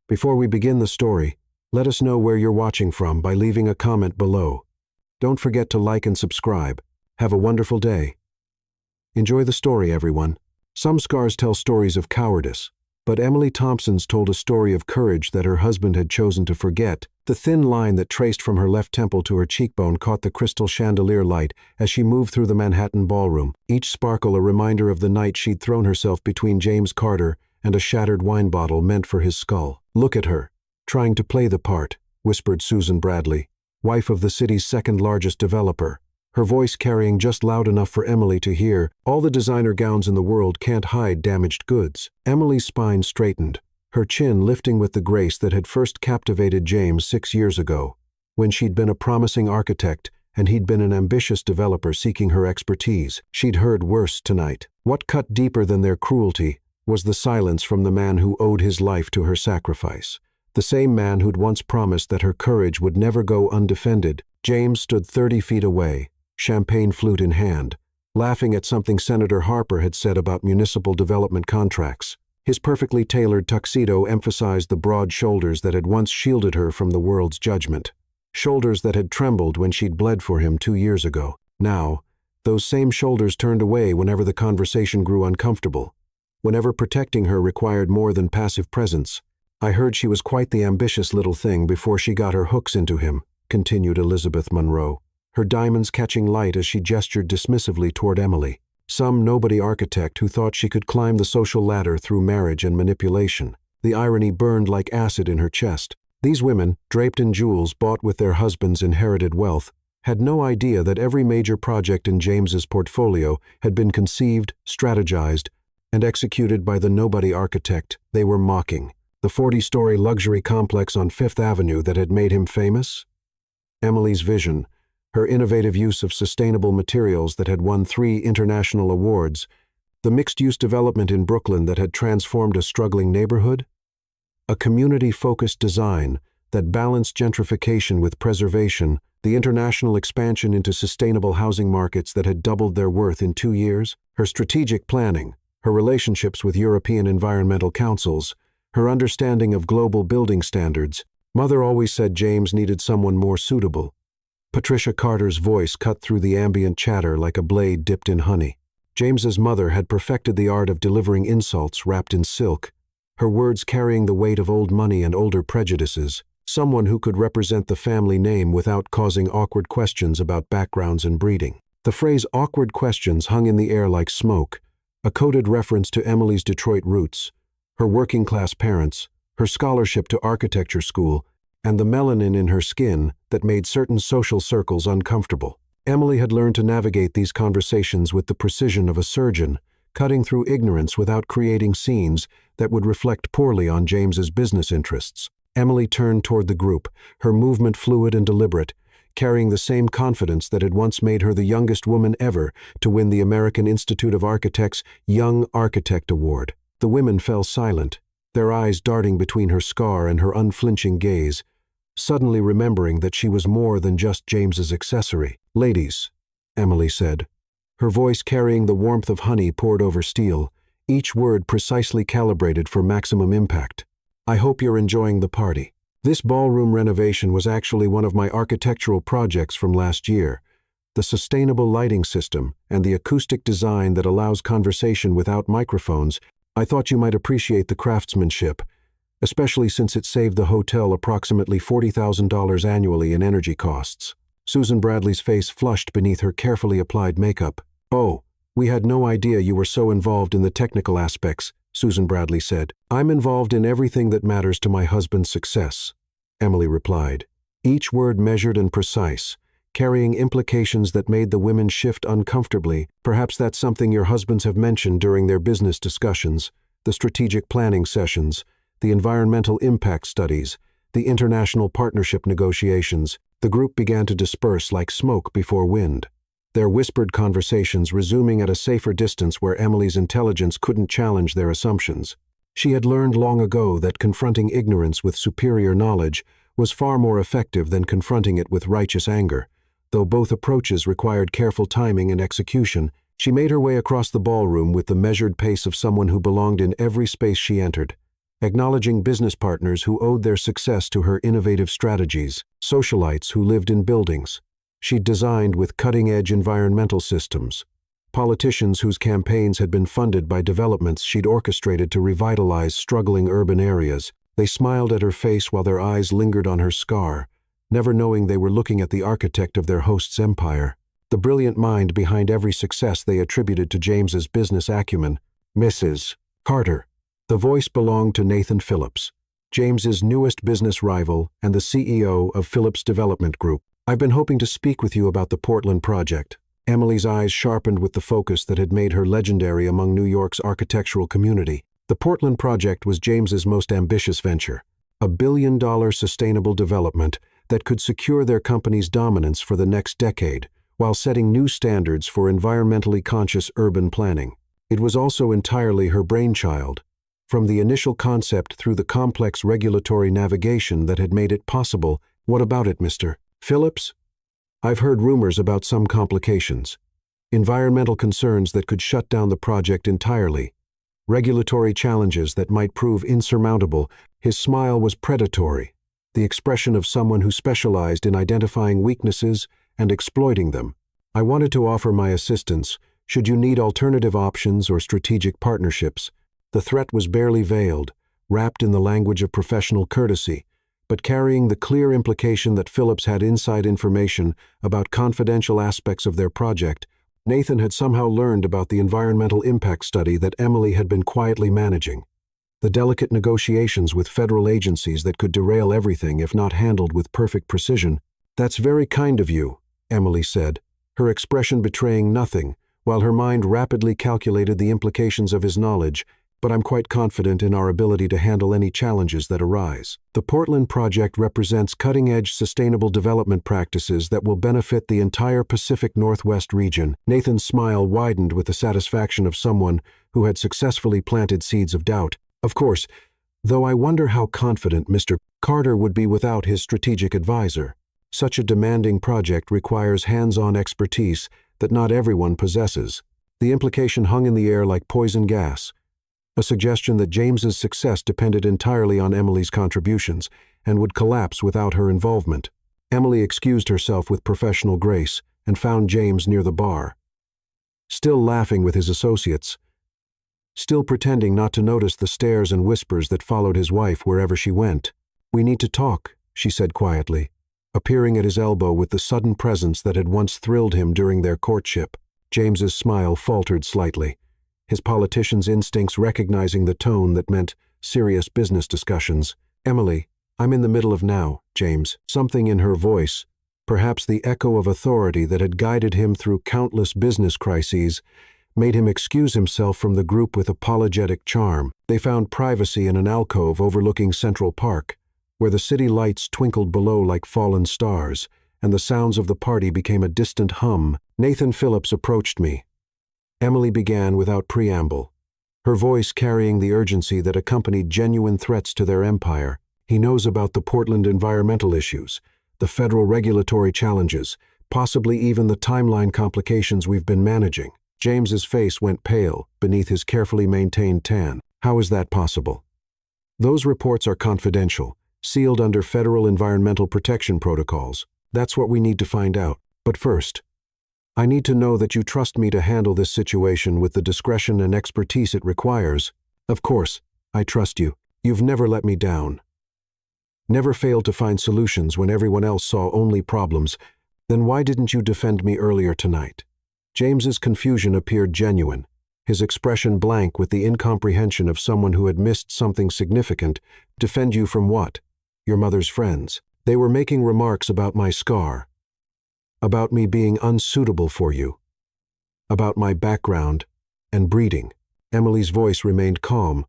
Before we begin the story, let us know where you're watching from by leaving a comment below. Don't forget to like and subscribe. Have a wonderful day. Enjoy the story, everyone. Some scars tell stories of cowardice, but Emily Thompson's told a story of courage that her husband had chosen to forget. The thin line that traced from her left temple to her cheekbone caught the crystal chandelier light as she moved through the Manhattan ballroom, each sparkle a reminder of the night she'd thrown herself between James Carter and a shattered wine bottle meant for his skull. "Look at her, trying to play the part," whispered Susan Bradley, wife of the city's second-largest developer, her voice carrying just loud enough for Emily to hear. "All the designer gowns in the world can't hide damaged goods." Emily's spine straightened, her chin lifting with the grace that had first captivated James 6 years ago, when she'd been a promising architect and he'd been an ambitious developer seeking her expertise. She'd heard worse tonight. What cut deeper than their cruelty was the silence from the man who owed his life to her sacrifice, the same man who'd once promised that her courage would never go undefended. James stood 30 feet away, champagne flute in hand, laughing at something Senator Harper had said about municipal development contracts. His perfectly tailored tuxedo emphasized the broad shoulders that had once shielded her from the world's judgment, shoulders that had trembled when she'd bled for him 2 years ago. Now, those same shoulders turned away whenever the conversation grew uncomfortable, whenever protecting her required more than passive presence. "I heard she was quite the ambitious little thing before she got her hooks into him," continued Elizabeth Monroe, her diamonds catching light as she gestured dismissively toward Emily. "Some nobody architect who thought she could climb the social ladder through marriage and manipulation." The irony burned like acid in her chest. These women, draped in jewels bought with their husbands' inherited wealth, had no idea that every major project in James's portfolio had been conceived, strategized, and executed by the nobody architect they were mocking. The 40-story luxury complex on Fifth Avenue that had made him famous? Emily's vision, her innovative use of sustainable materials that had won 3 international awards, the mixed-use development in Brooklyn that had transformed a struggling neighborhood, a community-focused design that balanced gentrification with preservation, the international expansion into sustainable housing markets that had doubled their worth in 2 years, her strategic planning, her relationships with European environmental councils, her understanding of global building standards. Mother always said James needed someone more suitable. Patricia Carter's voice cut through the ambient chatter like a blade dipped in honey. James's mother had perfected the art of delivering insults wrapped in silk, her words carrying the weight of old money and older prejudices. Someone who could represent the family name without causing awkward questions about backgrounds and breeding. The phrase "awkward questions" hung in the air like smoke, a coded reference to Emily's Detroit roots, her working-class parents, her scholarship to architecture school, and the melanin in her skin that made certain social circles uncomfortable. Emily had learned to navigate these conversations with the precision of a surgeon, cutting through ignorance without creating scenes that would reflect poorly on James's business interests. Emily turned toward the group, her movement fluid and deliberate, carrying the same confidence that had once made her the youngest woman ever to win the American Institute of Architects' Young Architect Award. The women fell silent, their eyes darting between her scar and her unflinching gaze, suddenly remembering that she was more than just James's accessory. "Ladies," Emily said, her voice carrying the warmth of honey poured over steel, each word precisely calibrated for maximum impact. "I hope you're enjoying the party. This ballroom renovation was actually one of my architectural projects from last year. The sustainable lighting system and the acoustic design that allows conversation without microphones. I thought you might appreciate the craftsmanship, especially since it saved the hotel approximately $40,000 annually in energy costs." Susan Bradley's face flushed beneath her carefully applied makeup. "Oh, we had no idea you were so involved in the technical aspects," Susan Bradley said. "I'm involved in everything that matters to my husband's success," Emily replied, each word measured and precise, carrying implications that made the women shift uncomfortably. "Perhaps that's something your husbands have mentioned during their business discussions, the strategic planning sessions, the environmental impact studies, the international partnership negotiations." The group began to disperse like smoke before wind, their whispered conversations resuming at a safer distance where Emily's intelligence couldn't challenge their assumptions. She had learned long ago that confronting ignorance with superior knowledge was far more effective than confronting it with righteous anger. Though both approaches required careful timing and execution, she made her way across the ballroom with the measured pace of someone who belonged in every space she entered. acknowledging business partners who owed their success to her innovative strategies, socialites who lived in buildings she'd designed with cutting-edge environmental systems, politicians whose campaigns had been funded by developments she'd orchestrated to revitalize struggling urban areas. They smiled at her face while their eyes lingered on her scar, never knowing they were looking at the architect of their host's empire, the brilliant mind behind every success they attributed to James's business acumen. Mrs. Carter. The voice belonged to Nathan Phillips, James's newest business rival and the CEO of Phillips Development Group. "I've been hoping to speak with you about the Portland project." Emily's eyes sharpened with the focus that had made her legendary among New York's architectural community. The Portland project was James's most ambitious venture, a billion-dollar sustainable development that could secure their company's dominance for the next decade, while setting new standards for environmentally conscious urban planning. It was also entirely her brainchild, from the initial concept through the complex regulatory navigation that had made it possible. "What about it, Mr. Phillips?" "I've heard rumors about some complications. Environmental concerns that could shut down the project entirely. Regulatory challenges that might prove insurmountable." His smile was predatory, the expression of someone who specialized in identifying weaknesses and exploiting them. "I wanted to offer my assistance, should you need alternative options or strategic partnerships." The threat was barely veiled, wrapped in the language of professional courtesy, but carrying the clear implication that Phillips had inside information about confidential aspects of their project. Nathan had somehow learned about the environmental impact study that Emily had been quietly managing, the delicate negotiations with federal agencies that could derail everything if not handled with perfect precision. "That's very kind of you," Emily said, her expression betraying nothing, while her mind rapidly calculated the implications of his knowledge. "But I'm quite confident in our ability to handle any challenges that arise." The Portland project represents cutting-edge sustainable development practices that will benefit the entire Pacific Northwest region. Nathan's smile widened with the satisfaction of someone who had successfully planted seeds of doubt. "Of course, though I wonder how confident Mr. Carter would be without his strategic advisor. Such a demanding project requires hands-on expertise that not everyone possesses." The implication hung in the air like poison gas, a suggestion that James's success depended entirely on Emily's contributions and would collapse without her involvement. Emily excused herself with professional grace and found James near the bar, still laughing with his associates, still pretending not to notice the stares and whispers that followed his wife wherever she went. "We need to talk," she said quietly, appearing at his elbow with the sudden presence that had once thrilled him during their courtship. James's smile faltered slightly, his politician's instincts recognizing the tone that meant serious business discussions. "Emily, I'm in the middle of now, James." Something in her voice, perhaps the echo of authority that had guided him through countless business crises, made him excuse himself from the group with apologetic charm. They found privacy in an alcove overlooking Central Park, where the city lights twinkled below like fallen stars, and the sounds of the party became a distant hum. "Nathan Phillips approached me," Emily began without preamble, her voice carrying the urgency that accompanied genuine threats to their empire. "He knows about the Portland environmental issues, the federal regulatory challenges, possibly even the timeline complications we've been managing." James's face went pale beneath his carefully maintained tan. "How is that possible?" "Those reports are confidential, sealed under federal environmental protection protocols. That's what we need to find out. But first, I need to know that you trust me to handle this situation with the discretion and expertise it requires." "Of course, I trust you. You've never let me down. Never failed to find solutions when everyone else saw only problems. Then why didn't you defend me earlier tonight?" James's confusion appeared genuine, his expression blank with the incomprehension of someone who had missed something significant. "Defend you from what?" "Your mother's friends. They were making remarks about my scar, about me being unsuitable for you, about my background and breeding." Emily's voice remained calm,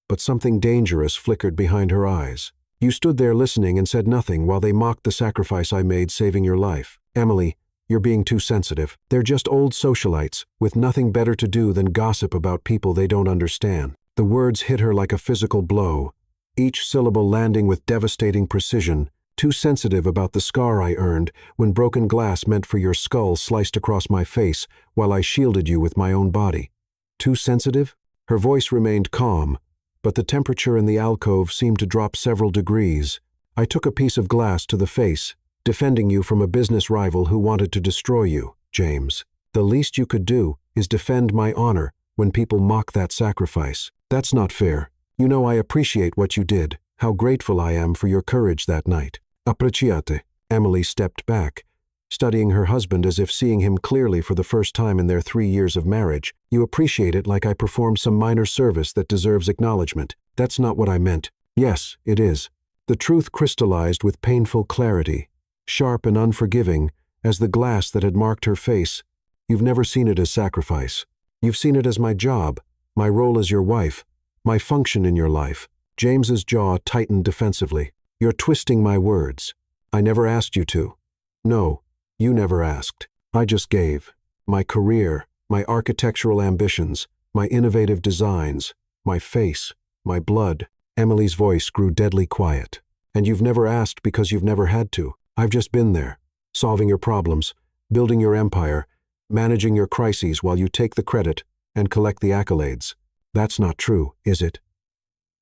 but something dangerous flickered behind her eyes. "You stood there listening and said nothing while they mocked the sacrifice I made saving your life." "Emily, you're being too sensitive. They're just old socialites with nothing better to do than gossip about people they don't understand." The words hit her like a physical blow, each syllable landing with devastating precision. "Too sensitive about the scar I earned when broken glass meant for your skull sliced across my face while I shielded you with my own body. Too sensitive?" Her voice remained calm, but the temperature in the alcove seemed to drop several degrees. I took a piece of glass to the face, defending you from a business rival who wanted to destroy you, James. The least you could do is defend my honor when people mock that sacrifice. That's not fair. You know I appreciate what you did, how grateful I am for your courage that night. Appreciate. Emily stepped back, studying her husband as if seeing him clearly for the first time in their 3 years of marriage. You appreciate it like I performed some minor service that deserves acknowledgement. That's not what I meant. Yes, it is. The truth crystallized with painful clarity, sharp and unforgiving as the glass that had marked her face. You've never seen it as sacrifice. You've seen it as my job, my role as your wife, my function in your life. James's jaw tightened defensively. You're twisting my words. I never asked you to. No, you never asked. I just gave. My career, my architectural ambitions, my innovative designs, my face, my blood. Emily's voice grew deadly quiet. And you've never asked because you've never had to. I've just been there, solving your problems, building your empire, managing your crises while you take the credit and collect the accolades. That's not true, is it?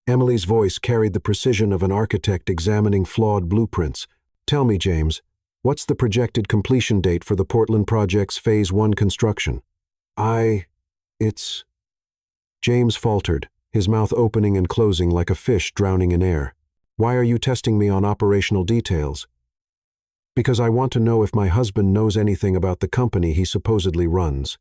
Emily's voice carried the precision of an architect examining flawed blueprints. Tell me, James, what's the projected completion date for the Portland Project's Phase 1 construction? It's... James faltered, his mouth opening and closing like a fish drowning in air. Why are you testing me on operational details? Because I want to know if my husband knows anything about the company he supposedly runs.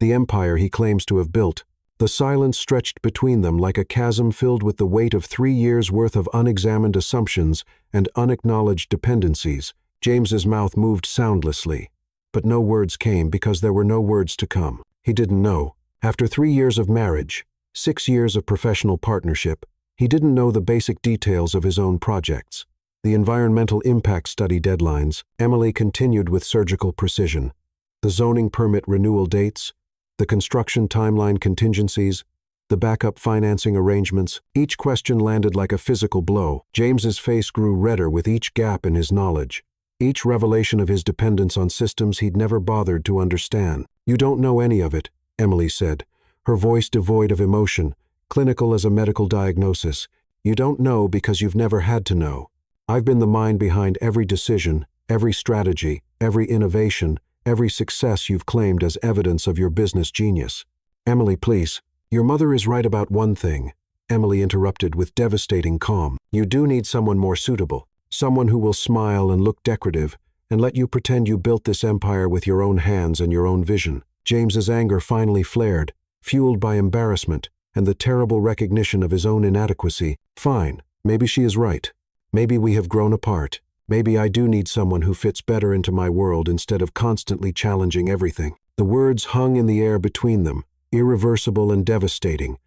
The empire he claims to have built. The silence stretched between them like a chasm filled with the weight of 3 years' worth of unexamined assumptions and unacknowledged dependencies. James's mouth moved soundlessly, but no words came because there were no words to come. He didn't know. After 3 years of marriage, 6 years of professional partnership, he didn't know the basic details of his own projects. The environmental impact study deadlines. Emily continued with surgical precision. The zoning permit renewal dates, the construction timeline contingencies, the backup financing arrangements. Each question landed like a physical blow. James's face grew redder with each gap in his knowledge, each revelation of his dependence on systems he'd never bothered to understand. You don't know any of it, Emily said, her voice devoid of emotion, clinical as a medical diagnosis. You don't know because you've never had to know. I've been the mind behind every decision, every strategy, every innovation, every success you've claimed as evidence of your business genius. Emily, please. Your mother is right about one thing, Emily interrupted with devastating calm. You do need someone more suitable, someone who will smile and look decorative, and let you pretend you built this empire with your own hands and your own vision. James's anger finally flared, fueled by embarrassment and the terrible recognition of his own inadequacy. Fine, maybe she is right. Maybe we have grown apart. Maybe I do need someone who fits better into my world instead of constantly challenging everything. The words hung in the air between them, irreversible and devastating,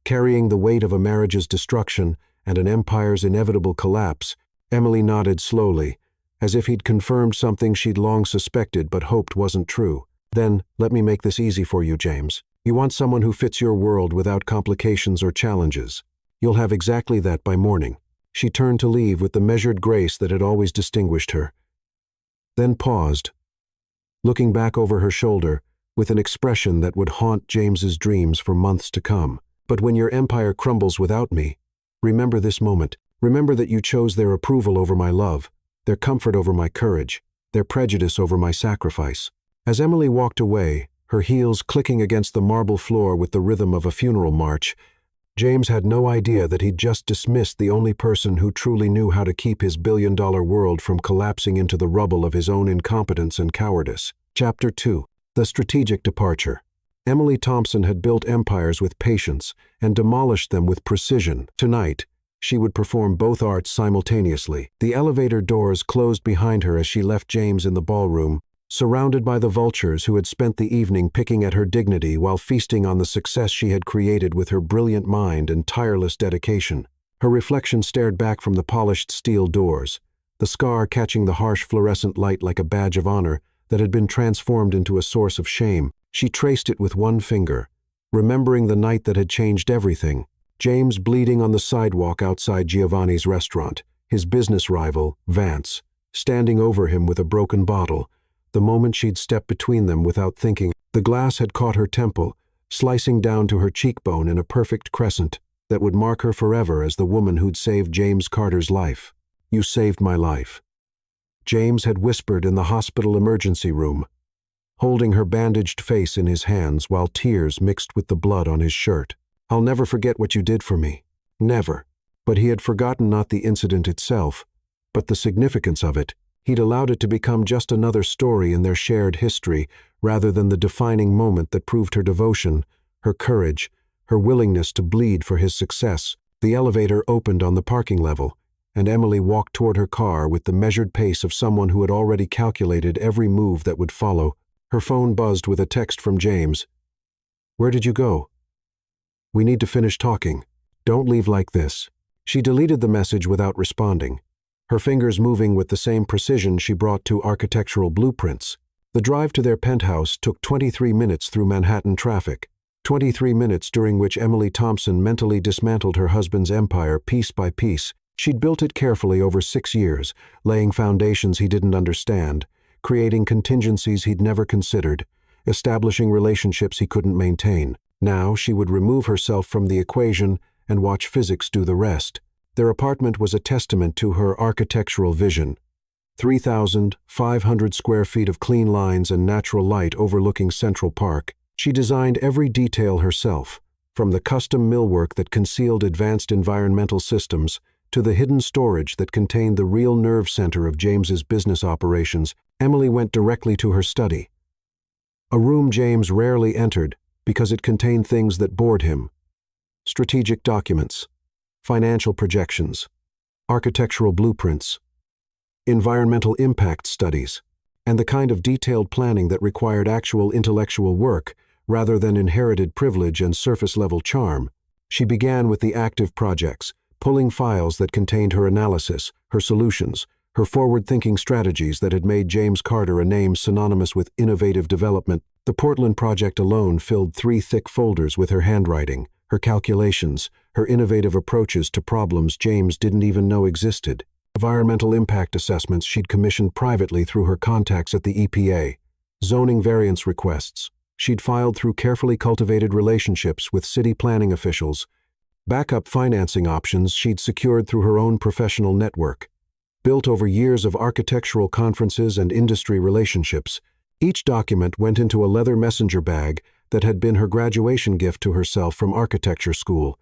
carrying the weight of a marriage's destruction and an empire's inevitable collapse. Emily nodded slowly, as if he'd confirmed something she'd long suspected but hoped wasn't true. Then, let me make this easy for you, James. You want someone who fits your world without complications or challenges. You'll have exactly that by morning. She turned to leave with the measured grace that had always distinguished her, then paused, looking back over her shoulder with an expression that would haunt James's dreams for months to come. But when your empire crumbles without me, remember this moment. Remember that you chose their approval over my love, their comfort over my courage, their prejudice over my sacrifice. As Emily walked away, her heels clicking against the marble floor with the rhythm of a funeral march, James had no idea that he'd just dismissed the only person who truly knew how to keep his billion-dollar world from collapsing into the rubble of his own incompetence and cowardice. Chapter 2. The Strategic Departure. Emily Thompson had built empires with patience and demolished them with precision. Tonight, she would perform both arts simultaneously. The elevator doors closed behind her as she left James in the ballroom, surrounded by the vultures who had spent the evening picking at her dignity while feasting on the success she had created with her brilliant mind and tireless dedication. Her reflection stared back from the polished steel doors, the scar catching the harsh fluorescent light like a badge of honor that had been transformed into a source of shame. She traced it with one finger, remembering the night that had changed everything. James bleeding on the sidewalk outside Giovanni's restaurant, his business rival, Vance, standing over him with a broken bottle. The moment she'd stepped between them without thinking, the glass had caught her temple, slicing down to her cheekbone in a perfect crescent. that would mark her forever as the woman who'd saved James Carter's life. "You saved my life," James had whispered in the hospital emergency room, holding her bandaged face in his hands while tears mixed with the blood on his shirt. "I'll never forget what you did for me. Never." But he had forgotten not the incident itself, but the significance of it. He'd allowed it to become just another story in their shared history, rather than the defining moment that proved her devotion, her courage, her willingness to bleed for his success. The elevator opened on the parking level, and Emily walked toward her car with the measured pace of someone who had already calculated every move that would follow. Her phone buzzed with a text from James. "Where did you go? We need to finish talking. Don't leave like this." She deleted the message without responding, her fingers moving with the same precision she brought to architectural blueprints. The drive to their penthouse took 23 minutes through Manhattan traffic, 23 minutes during which Emily Thompson mentally dismantled her husband's empire piece by piece. She'd built it carefully over 6 years, laying foundations he didn't understand, creating contingencies he'd never considered, establishing relationships he couldn't maintain. Now she would remove herself from the equation and watch physics do the rest. Their apartment was a testament to her architectural vision. 3,500 square feet of clean lines and natural light overlooking Central Park. She designed every detail herself, from the custom millwork that concealed advanced environmental systems to the hidden storage that contained the real nerve center of James's business operations. Emily went directly to her study, a room James rarely entered because it contained things that bored him: strategic documents, financial projections, architectural blueprints, environmental impact studies, and the kind of detailed planning that required actual intellectual work rather than inherited privilege and surface-level charm. She began with the active projects, pulling files that contained her analysis, her solutions, her forward-thinking strategies that had made James Carter a name synonymous with innovative development. The Portland project alone filled 3 thick folders with her handwriting, her calculations, her innovative approaches to problems James didn't even know existed. Environmental impact assessments she'd commissioned privately through her contacts at the EPA. Zoning variance requests she'd filed through carefully cultivated relationships with city planning officials. Backup financing options she'd secured through her own professional network. Built over years of architectural conferences and industry relationships, each document went into a leather messenger bag that had been her graduation gift to herself from architecture school,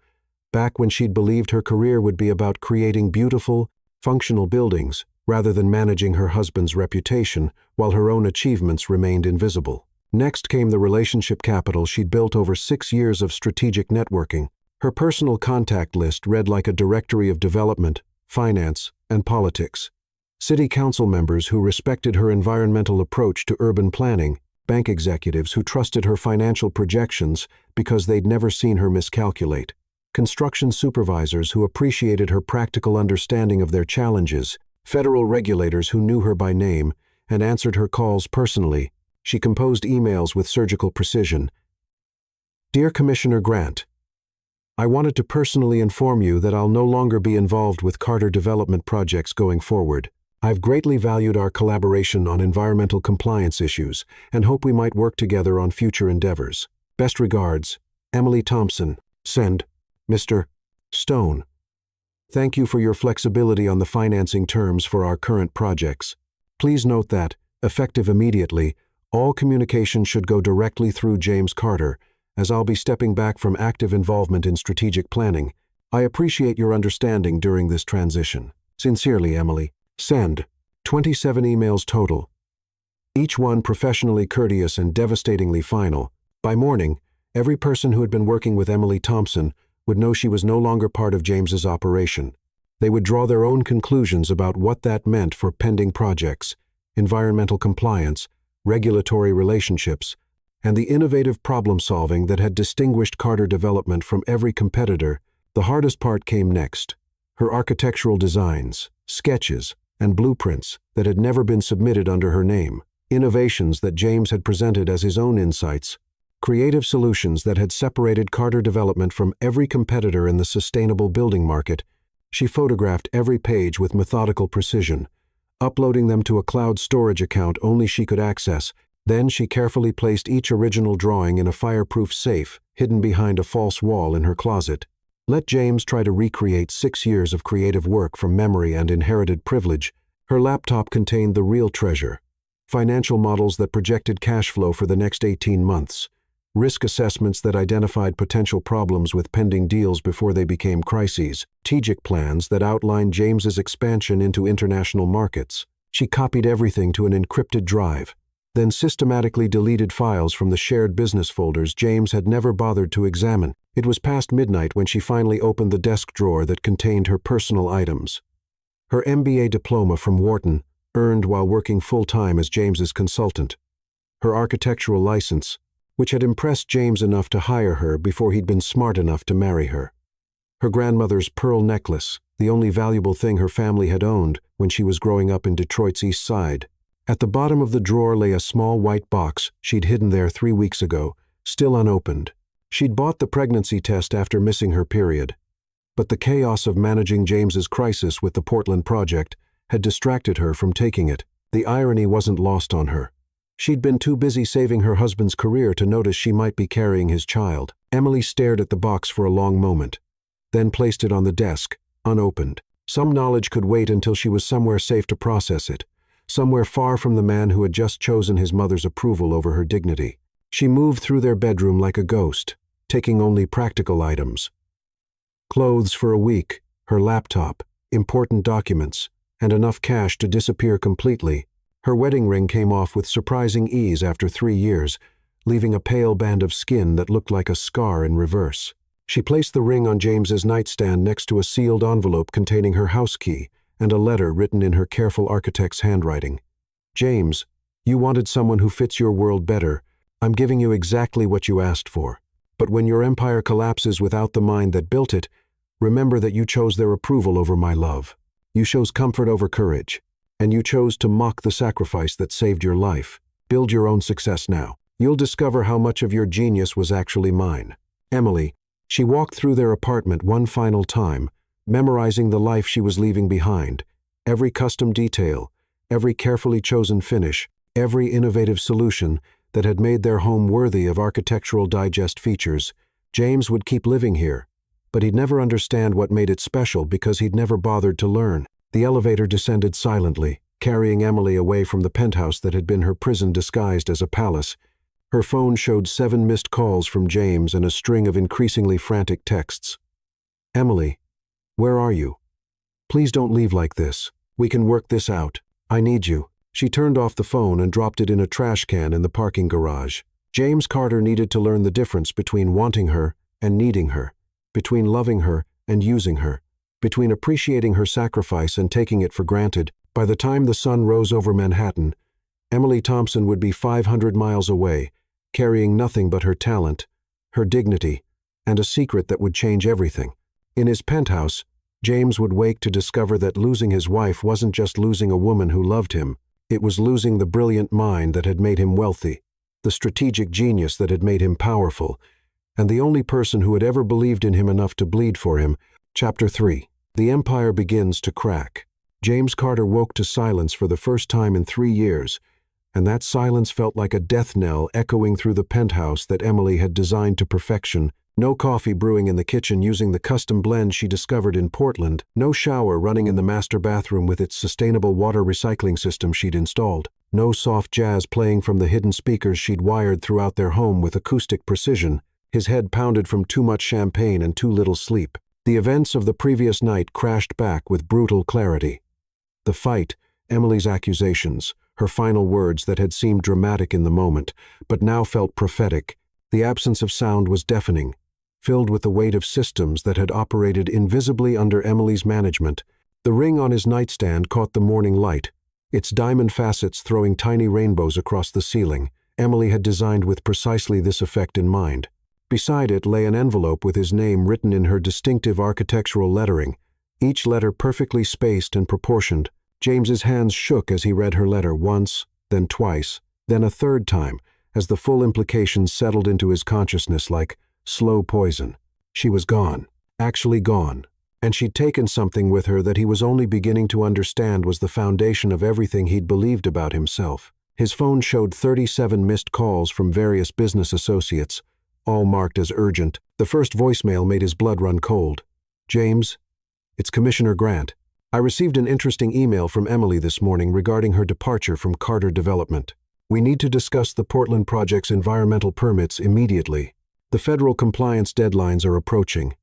back when she'd believed her career would be about creating beautiful, functional buildings rather than managing her husband's reputation while her own achievements remained invisible. Next came the relationship capital she'd built over 6 years of strategic networking. Her personal contact list read like a directory of development, finance, and politics. City council members who respected her environmental approach to urban planning, bank executives who trusted her financial projections because they'd never seen her miscalculate, construction supervisors who appreciated her practical understanding of their challenges, federal regulators who knew her by name and answered her calls personally. She composed emails with surgical precision. "Dear Commissioner Grant, I wanted to personally inform you that I'll no longer be involved with Carter development projects going forward. I've greatly valued our collaboration on environmental compliance issues and hope we might work together on future endeavors. Best regards, Emily Thompson." Send, Mr. Stone. "Thank you for your flexibility on the financing terms for our current projects. Please note that, effective immediately, all communication should go directly through James Carter, as I'll be stepping back from active involvement in strategic planning. I appreciate your understanding during this transition. Sincerely, Emily." Send. 27 emails total, each one professionally courteous and devastatingly final. By morning, every person who had been working with Emily Thompson would know she was no longer part of James's operation. They would draw their own conclusions about what that meant for pending projects, environmental compliance, regulatory relationships, and the innovative problem-solving that had distinguished Carter Development from every competitor. The hardest part came next: her architectural designs, sketches, and blueprints that had never been submitted under her name, innovations that James had presented as his own insights, creative solutions that had separated Carter Development from every competitor in the sustainable building market. She photographed every page with methodical precision, uploading them to a cloud storage account only she could access. Then she carefully placed each original drawing in a fireproof safe hidden behind a false wall in her closet. Let James try to recreate 6 years of creative work from memory and inherited privilege. Her laptop contained the real treasure: financial models that projected cash flow for the next 18 months, risk assessments that identified potential problems with pending deals before they became crises, strategic plans that outlined James's expansion into international markets. She copied everything to an encrypted drive, then systematically deleted files from the shared business folders James had never bothered to examine. It was past midnight when she finally opened the desk drawer that contained her personal items. Her MBA diploma from Wharton, earned while working full-time as James's consultant. Her architectural license, which had impressed James enough to hire her before he'd been smart enough to marry her. Her grandmother's pearl necklace, the only valuable thing her family had owned when she was growing up in Detroit's East Side. At the bottom of the drawer lay a small white box she'd hidden there 3 weeks ago, still unopened. She'd bought the pregnancy test after missing her period. But the chaos of managing James's crisis with the Portland project had distracted her from taking it. The irony wasn't lost on her. She'd been too busy saving her husband's career to notice she might be carrying his child. Emily stared at the box for a long moment, then placed it on the desk, unopened. Some knowledge could wait until she was somewhere safe to process it, somewhere far from the man who had just chosen his mother's approval over her dignity. She moved through their bedroom like a ghost, taking only practical items. Clothes for a week, her laptop, important documents, and enough cash to disappear completely. Her wedding ring came off with surprising ease after 3 years, leaving a pale band of skin that looked like a scar in reverse. She placed the ring on James's nightstand next to a sealed envelope containing her house key and a letter written in her careful architect's handwriting. "James, you wanted someone who fits your world better. I'm giving you exactly what you asked for. But when your empire collapses without the mind that built it, remember that you chose their approval over my love. You chose comfort over courage. And you chose to mock the sacrifice that saved your life. Build your own success now. You'll discover how much of your genius was actually mine." Emily. She walked through their apartment one final time, memorizing the life she was leaving behind. Every custom detail, every carefully chosen finish, every innovative solution that had made their home worthy of Architectural Digest features. James would keep living here, but he'd never understand what made it special because he'd never bothered to learn. The elevator descended silently, carrying Emily away from the penthouse that had been her prison disguised as a palace. Her phone showed 7 missed calls from James and a string of increasingly frantic texts. "Emily, where are you? Please don't leave like this. We can work this out. I need you." She turned off the phone and dropped it in a trash can in the parking garage. James Carter needed to learn the difference between wanting her and needing her, between loving her and using her, between appreciating her sacrifice and taking it for granted. By the time the sun rose over Manhattan, Emily Thompson would be 500 miles away, carrying nothing but her talent, her dignity, and a secret that would change everything. In his penthouse, James would wake to discover that losing his wife wasn't just losing a woman who loved him, it was losing the brilliant mind that had made him wealthy, the strategic genius that had made him powerful, and the only person who had ever believed in him enough to bleed for him. Chapter 3. The empire begins to crack. James Carter woke to silence for the first time in 3 years, and that silence felt like a death knell echoing through the penthouse that Emily had designed to perfection. No coffee brewing in the kitchen using the custom blend she discovered in Portland, no shower running in the master bathroom with its sustainable water recycling system she'd installed, no soft jazz playing from the hidden speakers she'd wired throughout their home with acoustic precision. His head pounded from too much champagne and too little sleep. The events of the previous night crashed back with brutal clarity. The fight, Emily's accusations, her final words that had seemed dramatic in the moment, but now felt prophetic. The absence of sound was deafening, filled with the weight of systems that had operated invisibly under Emily's management. The ring on his nightstand caught the morning light, its diamond facets throwing tiny rainbows across the ceiling. Emily had designed with precisely this effect in mind. Beside it lay an envelope with his name written in her distinctive architectural lettering, each letter perfectly spaced and proportioned. James's hands shook as he read her letter once, then twice, then a third time, as the full implications settled into his consciousness like slow poison. She was gone, actually gone, and she'd taken something with her that he was only beginning to understand was the foundation of everything he'd believed about himself. His phone showed 37 missed calls from various business associates, all marked as urgent. The first voicemail made his blood run cold. "James, it's Commissioner Grant. I received an interesting email from Emily this morning regarding her departure from Carter Development. We need to discuss the Portland project's environmental permits immediately. The federal compliance deadlines are approaching.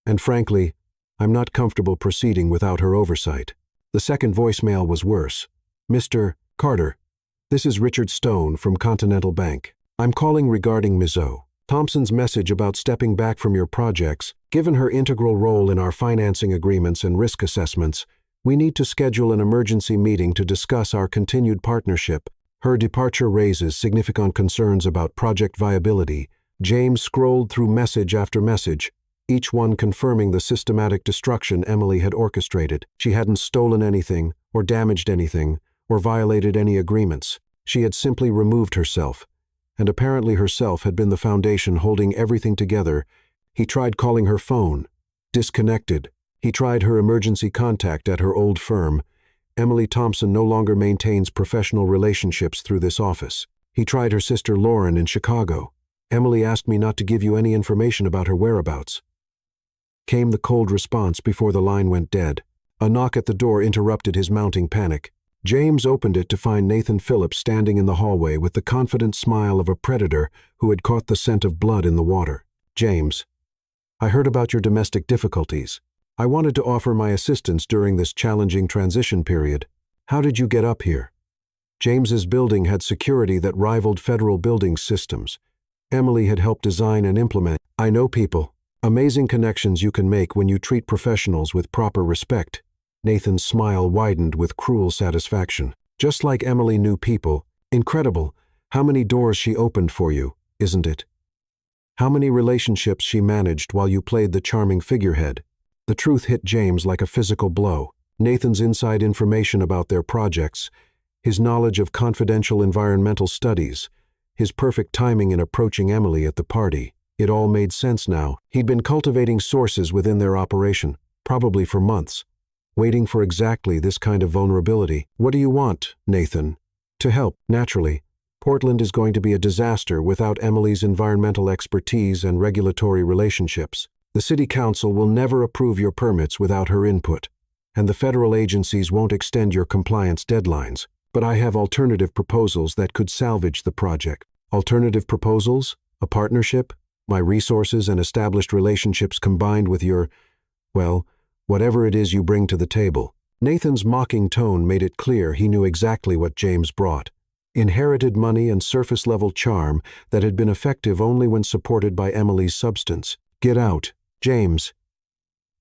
And frankly, I'm not comfortable proceeding without her oversight." The second voicemail was worse. "Mr. Carter, this is Richard Stone from Continental Bank. I'm calling regarding Ms. O. Thompson's message about stepping back from your projects. Given her integral role in our financing agreements and risk assessments, we need to schedule an emergency meeting to discuss our continued partnership. Her departure raises significant concerns about project viability." James scrolled through message after message, each one confirming the systematic destruction Emily had orchestrated. She hadn't stolen anything, or damaged anything, or violated any agreements. She had simply removed herself, and apparently herself had been the foundation holding everything together. He tried calling her phone. Disconnected. He tried her emergency contact at her old firm. Emily Thompson no longer maintains professional relationships through this office. He tried her sister Lauren in Chicago. "Emily asked me not to give you any information about her whereabouts." Came the cold response before the line went dead. A knock at the door interrupted his mounting panic. James opened it to find Nathan Phillips standing in the hallway with the confident smile of a predator who had caught the scent of blood in the water. "James, I heard about your domestic difficulties. I wanted to offer my assistance during this challenging transition period. How did you get up here?" James's building had security that rivaled federal building systems. Emily had helped design and implement. "I know people. Amazing connections you can make when you treat professionals with proper respect." Nathan's smile widened with cruel satisfaction. "Just like Emily knew people. Incredible how many doors she opened for you, isn't it? How many relationships she managed while you played the charming figurehead." The truth hit James like a physical blow. Nathan's inside information about their projects, his knowledge of confidential environmental studies, his perfect timing in approaching Emily at the party. It all made sense now. He'd been cultivating sources within their operation, probably for months, waiting for exactly this kind of vulnerability. "What do you want, Nathan?" "To help, naturally. Portland is going to be a disaster without Emily's environmental expertise and regulatory relationships. The city council will never approve your permits without her input, and the federal agencies won't extend your compliance deadlines. But I have alternative proposals that could salvage the project." "Alternative proposals? A partnership? My resources and established relationships combined with your, well, whatever it is you bring to the table." Nathan's mocking tone made it clear he knew exactly what James brought. Inherited money and surface-level charm that had been effective only when supported by Emily's substance. "Get out, James.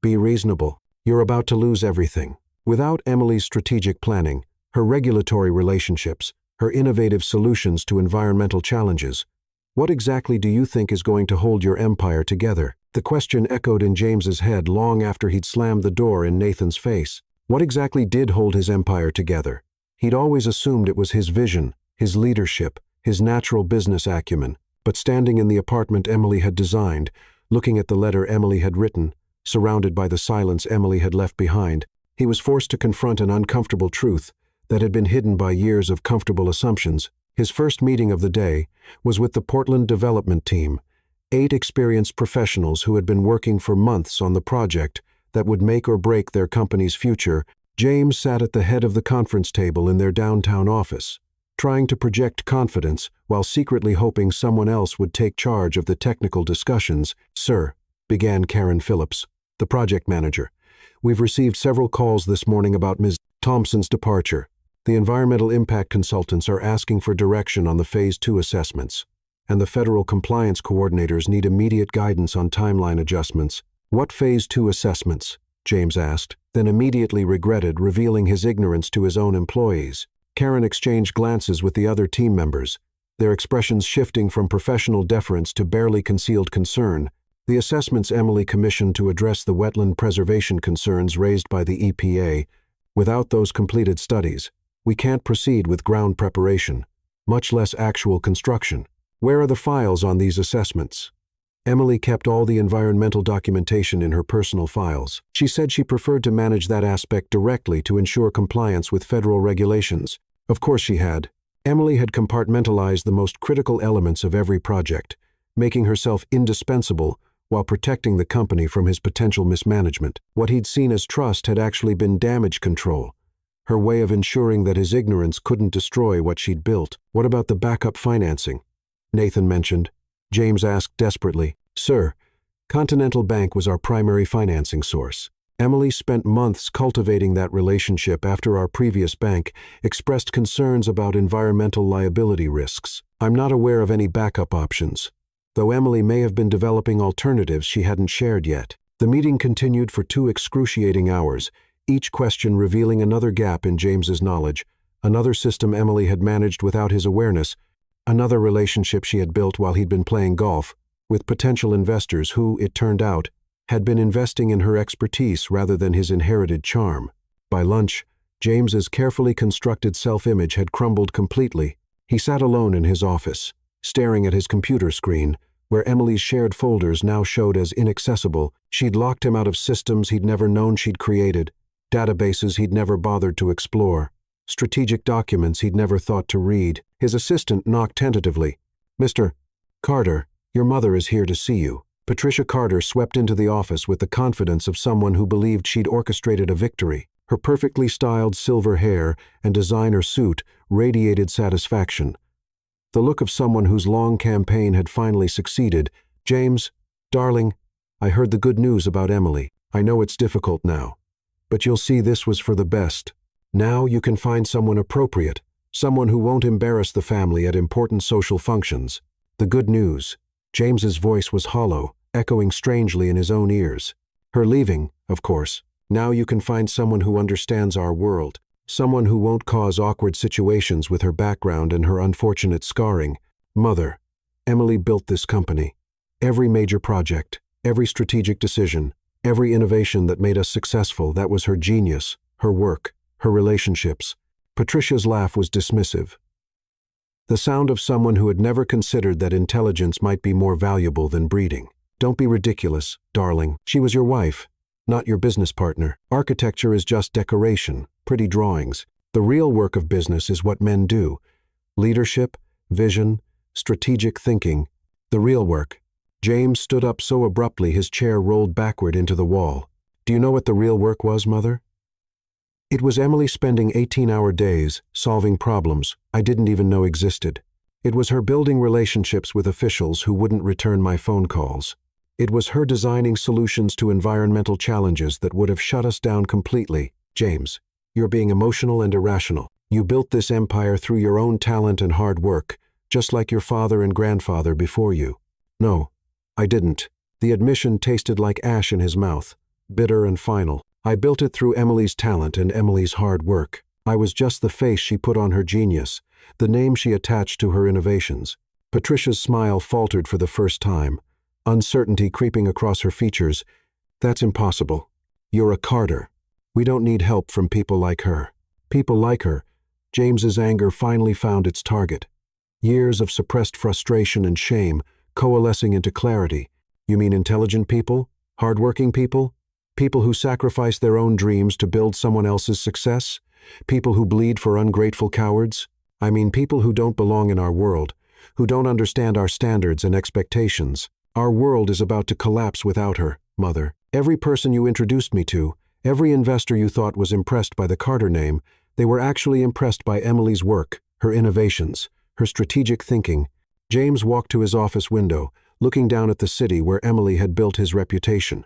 Be reasonable. You're about to lose everything." Without Emily's strategic planning, her regulatory relationships, her innovative solutions to environmental challenges, what exactly do you think is going to hold your empire together? The question echoed in James's head long after he'd slammed the door in Nathan's face. What exactly did hold his empire together? He'd always assumed it was his vision, his leadership, his natural business acumen. But standing in the apartment Emily had designed, looking at the letter Emily had written, surrounded by the silence Emily had left behind, he was forced to confront an uncomfortable truth that had been hidden by years of comfortable assumptions. His first meeting of the day was with the Portland development team, 8 experienced professionals who had been working for months on the project that would make or break their company's future. James sat at the head of the conference table in their downtown office, trying to project confidence while secretly hoping someone else would take charge of the technical discussions. "Sir," began Karen Phillips, the project manager, "we've received several calls this morning about Ms. Thompson's departure. The environmental impact consultants are asking for direction on the Phase 2 assessments, and the federal compliance coordinators need immediate guidance on timeline adjustments." "What Phase 2 assessments?" James asked, then immediately regretted revealing his ignorance to his own employees. Karen exchanged glances with the other team members, their expressions shifting from professional deference to barely concealed concern. "The assessments Emily commissioned to address the wetland preservation concerns raised by the EPA. Without those completed studies, we can't proceed with ground preparation, much less actual construction." "Where are the files on these assessments?" Emily kept all the environmental documentation in her personal files. She said she preferred to manage that aspect directly to ensure compliance with federal regulations. Of course she had. Emily had compartmentalized the most critical elements of every project, making herself indispensable while protecting the company from his potential mismanagement. What he'd seen as trust had actually been damage control, her way of ensuring that his ignorance couldn't destroy what she'd built. What about the backup financing Nathan mentioned? James asked desperately. Sir, Continental Bank was our primary financing source. Emily spent months cultivating that relationship after our previous bank expressed concerns about environmental liability risks. I'm not aware of any backup options, though Emily may have been developing alternatives she hadn't shared yet. The meeting continued for 2 excruciating hours, each question revealing another gap in James's knowledge, another system Emily had managed without his awareness, another relationship she had built while he'd been playing golf with potential investors who, it turned out, had been investing in her expertise rather than his inherited charm. By lunch, James's carefully constructed self-image had crumbled completely. He sat alone in his office, staring at his computer screen, where Emily's shared folders now showed as inaccessible. She'd locked him out of systems he'd never known she'd created, databases he'd never bothered to explore, strategic documents he'd never thought to read. His assistant knocked tentatively. Mr. Carter, your mother is here to see you. Patricia Carter swept into the office with the confidence of someone who believed she'd orchestrated a victory. Her perfectly styled silver hair and designer suit radiated satisfaction, the look of someone whose long campaign had finally succeeded. James, darling, I heard the good news about Emily. I know it's difficult now, but you'll see this was for the best. Now you can find someone appropriate, someone who won't embarrass the family at important social functions. The good news. James's voice was hollow, echoing strangely in his own ears. Her leaving, of course. Now you can find someone who understands our world, someone who won't cause awkward situations with her background and her unfortunate scarring. Mother, Emily built this company. Every major project, every strategic decision, every innovation that made us successful, that was her genius, her work, her relationships. Patricia's laugh was dismissive, the sound of someone who had never considered that intelligence might be more valuable than breeding. Don't be ridiculous, darling. She was your wife, not your business partner. Architecture is just decoration, pretty drawings. The real work of business is what men do. Leadership, vision, strategic thinking. The real work. James stood up so abruptly his chair rolled backward into the wall. Do you know what the real work was, Mother? It was Emily spending 18-hour days solving problems I didn't even know existed. It was her building relationships with officials who wouldn't return my phone calls. It was her designing solutions to environmental challenges that would have shut us down completely. James, you're being emotional and irrational. You built this empire through your own talent and hard work, just like your father and grandfather before you. No, I didn't. The admission tasted like ash in his mouth, bitter and final. I built it through Emily's talent and Emily's hard work. I was just the face she put on her genius, the name she attached to her innovations. Patricia's smile faltered for the first time, uncertainty creeping across her features. That's impossible. You're a Carter. We don't need help from people like her. People like her. James's anger finally found its target. Years of suppressed frustration and shame coalescing into clarity. You mean intelligent people? Hardworking people? People who sacrifice their own dreams to build someone else's success? People who bleed for ungrateful cowards? I mean people who don't belong in our world, who don't understand our standards and expectations. Our world is about to collapse without her, Mother. Every person you introduced me to, every investor you thought was impressed by the Carter name, they were actually impressed by Emily's work, her innovations, her strategic thinking. James walked to his office window, looking down at the city where Emily had built his reputation.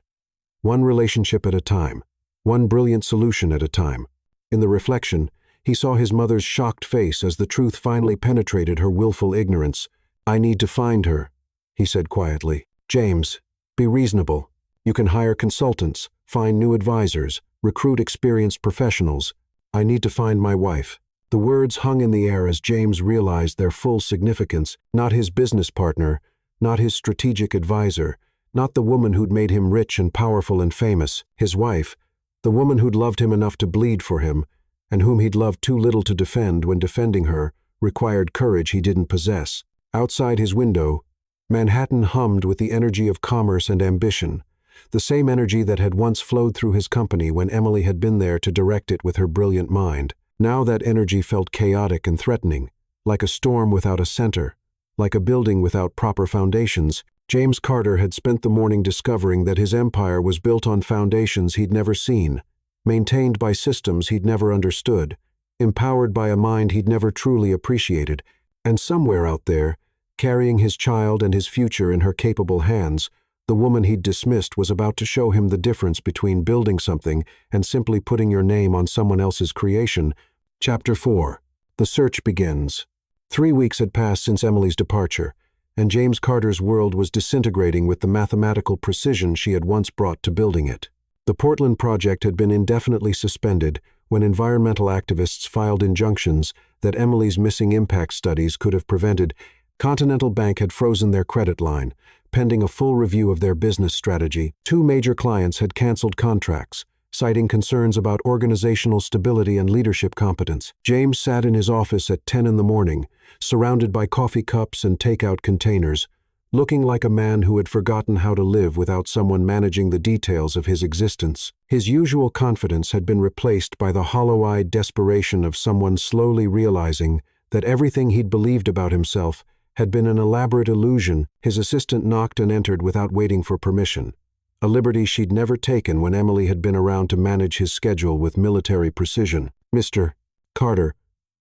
One relationship at a time, one brilliant solution at a time. In the reflection, he saw his mother's shocked face as the truth finally penetrated her willful ignorance. I need to find her, he said quietly. James, be reasonable. You can hire consultants, find new advisors, recruit experienced professionals. I need to find my wife. The words hung in the air as James realized their full significance. Not his business partner, not his strategic advisor, not the woman who'd made him rich and powerful and famous. His wife, the woman who'd loved him enough to bleed for him, and whom he'd loved too little to defend when defending her required courage he didn't possess. Outside his window, Manhattan hummed with the energy of commerce and ambition, the same energy that had once flowed through his company when Emily had been there to direct it with her brilliant mind. Now that energy felt chaotic and threatening, like a storm without a center, like a building without proper foundations. James Carter had spent the morning discovering that his empire was built on foundations he'd never seen, maintained by systems he'd never understood, empowered by a mind he'd never truly appreciated, and somewhere out there, carrying his child and his future in her capable hands, the woman he'd dismissed was about to show him the difference between building something and simply putting your name on someone else's creation. Chapter 4. The search begins. 3 weeks had passed since Emily's departure, and James Carter's world was disintegrating with the mathematical precision she had once brought to building it. The Portland project had been indefinitely suspended when environmental activists filed injunctions that Emily's missing impact studies could have prevented. Continental Bank had frozen their credit line, pending a full review of their business strategy. 2 major clients had canceled contracts, citing concerns about organizational stability and leadership competence. James sat in his office at 10 in the morning, surrounded by coffee cups and takeout containers, looking like a man who had forgotten how to live without someone managing the details of his existence. His usual confidence had been replaced by the hollow-eyed desperation of someone slowly realizing that everything he'd believed about himself had been an elaborate illusion. His assistant knocked and entered without waiting for permission, a liberty she'd never taken when Emily had been around to manage his schedule with military precision. "Mr. Carter,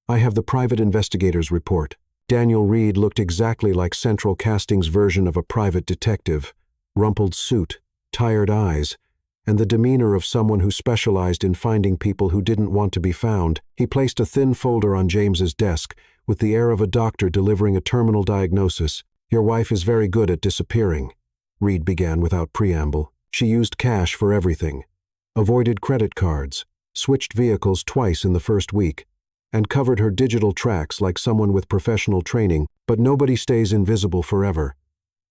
I have the private investigator's report." Daniel Reed looked exactly like Central Casting's version of a private detective, rumpled suit, tired eyes, and the demeanor of someone who specialized in finding people who didn't want to be found. He placed a thin folder on James's desk, with the air of a doctor delivering a terminal diagnosis. "Your wife is very good at disappearing," Reed began without preamble. "She used cash for everything, avoided credit cards, switched vehicles twice in the first week, and covered her digital tracks like someone with professional training. But nobody stays invisible forever,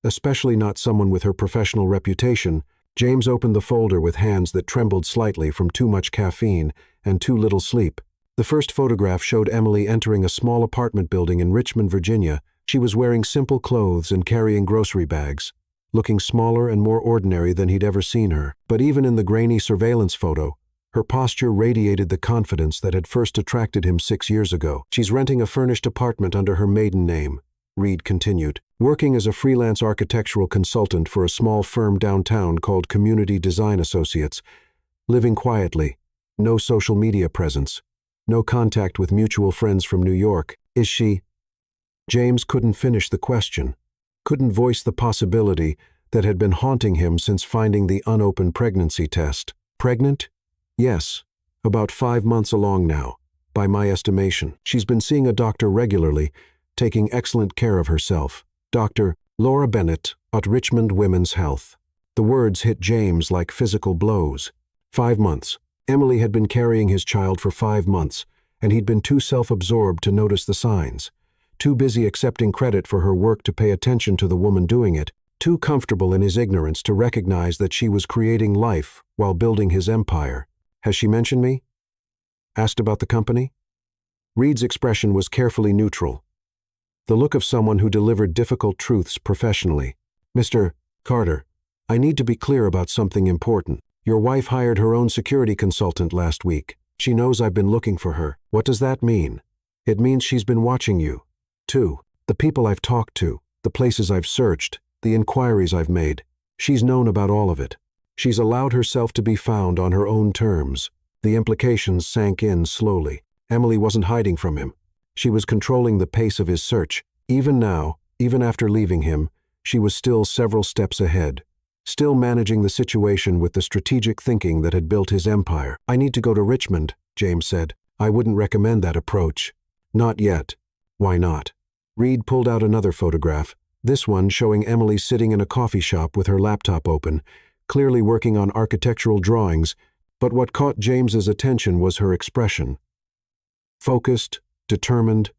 especially not someone with her professional reputation." James opened the folder with hands that trembled slightly from too much caffeine and too little sleep. The first photograph showed Emily entering a small apartment building in Richmond, Virginia. She was wearing simple clothes and carrying grocery bags, looking smaller and more ordinary than he'd ever seen her. But even in the grainy surveillance photo, her posture radiated the confidence that had first attracted him 6 years ago. "She's renting a furnished apartment under her maiden name," Reed continued, "working as a freelance architectural consultant for a small firm downtown called Community Design Associates, living quietly, no social media presence, no contact with mutual friends from New York. Is she—" James couldn't finish the question, couldn't voice the possibility that had been haunting him since finding the unopened pregnancy test. "Pregnant? Yes, about 5 months along now, by my estimation. She's been seeing a doctor regularly, taking excellent care of herself. Dr. Laura Bennett at Richmond Women's Health." The words hit James like physical blows. 5 months. Emily had been carrying his child for 5 months, and he'd been too self-absorbed to notice the signs, too busy accepting credit for her work to pay attention to the woman doing it, too comfortable in his ignorance to recognize that she was creating life while building his empire. "Has she mentioned me? Asked about the company?" Reed's expression was carefully neutral, the look of someone who delivered difficult truths professionally. "Mr. Carter, I need to be clear about something important. Your wife hired her own security consultant last week. She knows I've been looking for her." "What does that mean?" "It means she's been watching you, too. The people I've talked to, the places I've searched, the inquiries I've made. She's known about all of it. She's allowed herself to be found on her own terms." The implications sank in slowly. Emily wasn't hiding from him. She was controlling the pace of his search. Even now, even after leaving him, she was still several steps ahead, still managing the situation with the strategic thinking that had built his empire. "I need to go to Richmond," James said. "I wouldn't recommend that approach." "Not yet." "Why not?" Reed pulled out another photograph, this one showing Emily sitting in a coffee shop with her laptop open, clearly working on architectural drawings, but what caught James's attention was her expression. Focused, determined,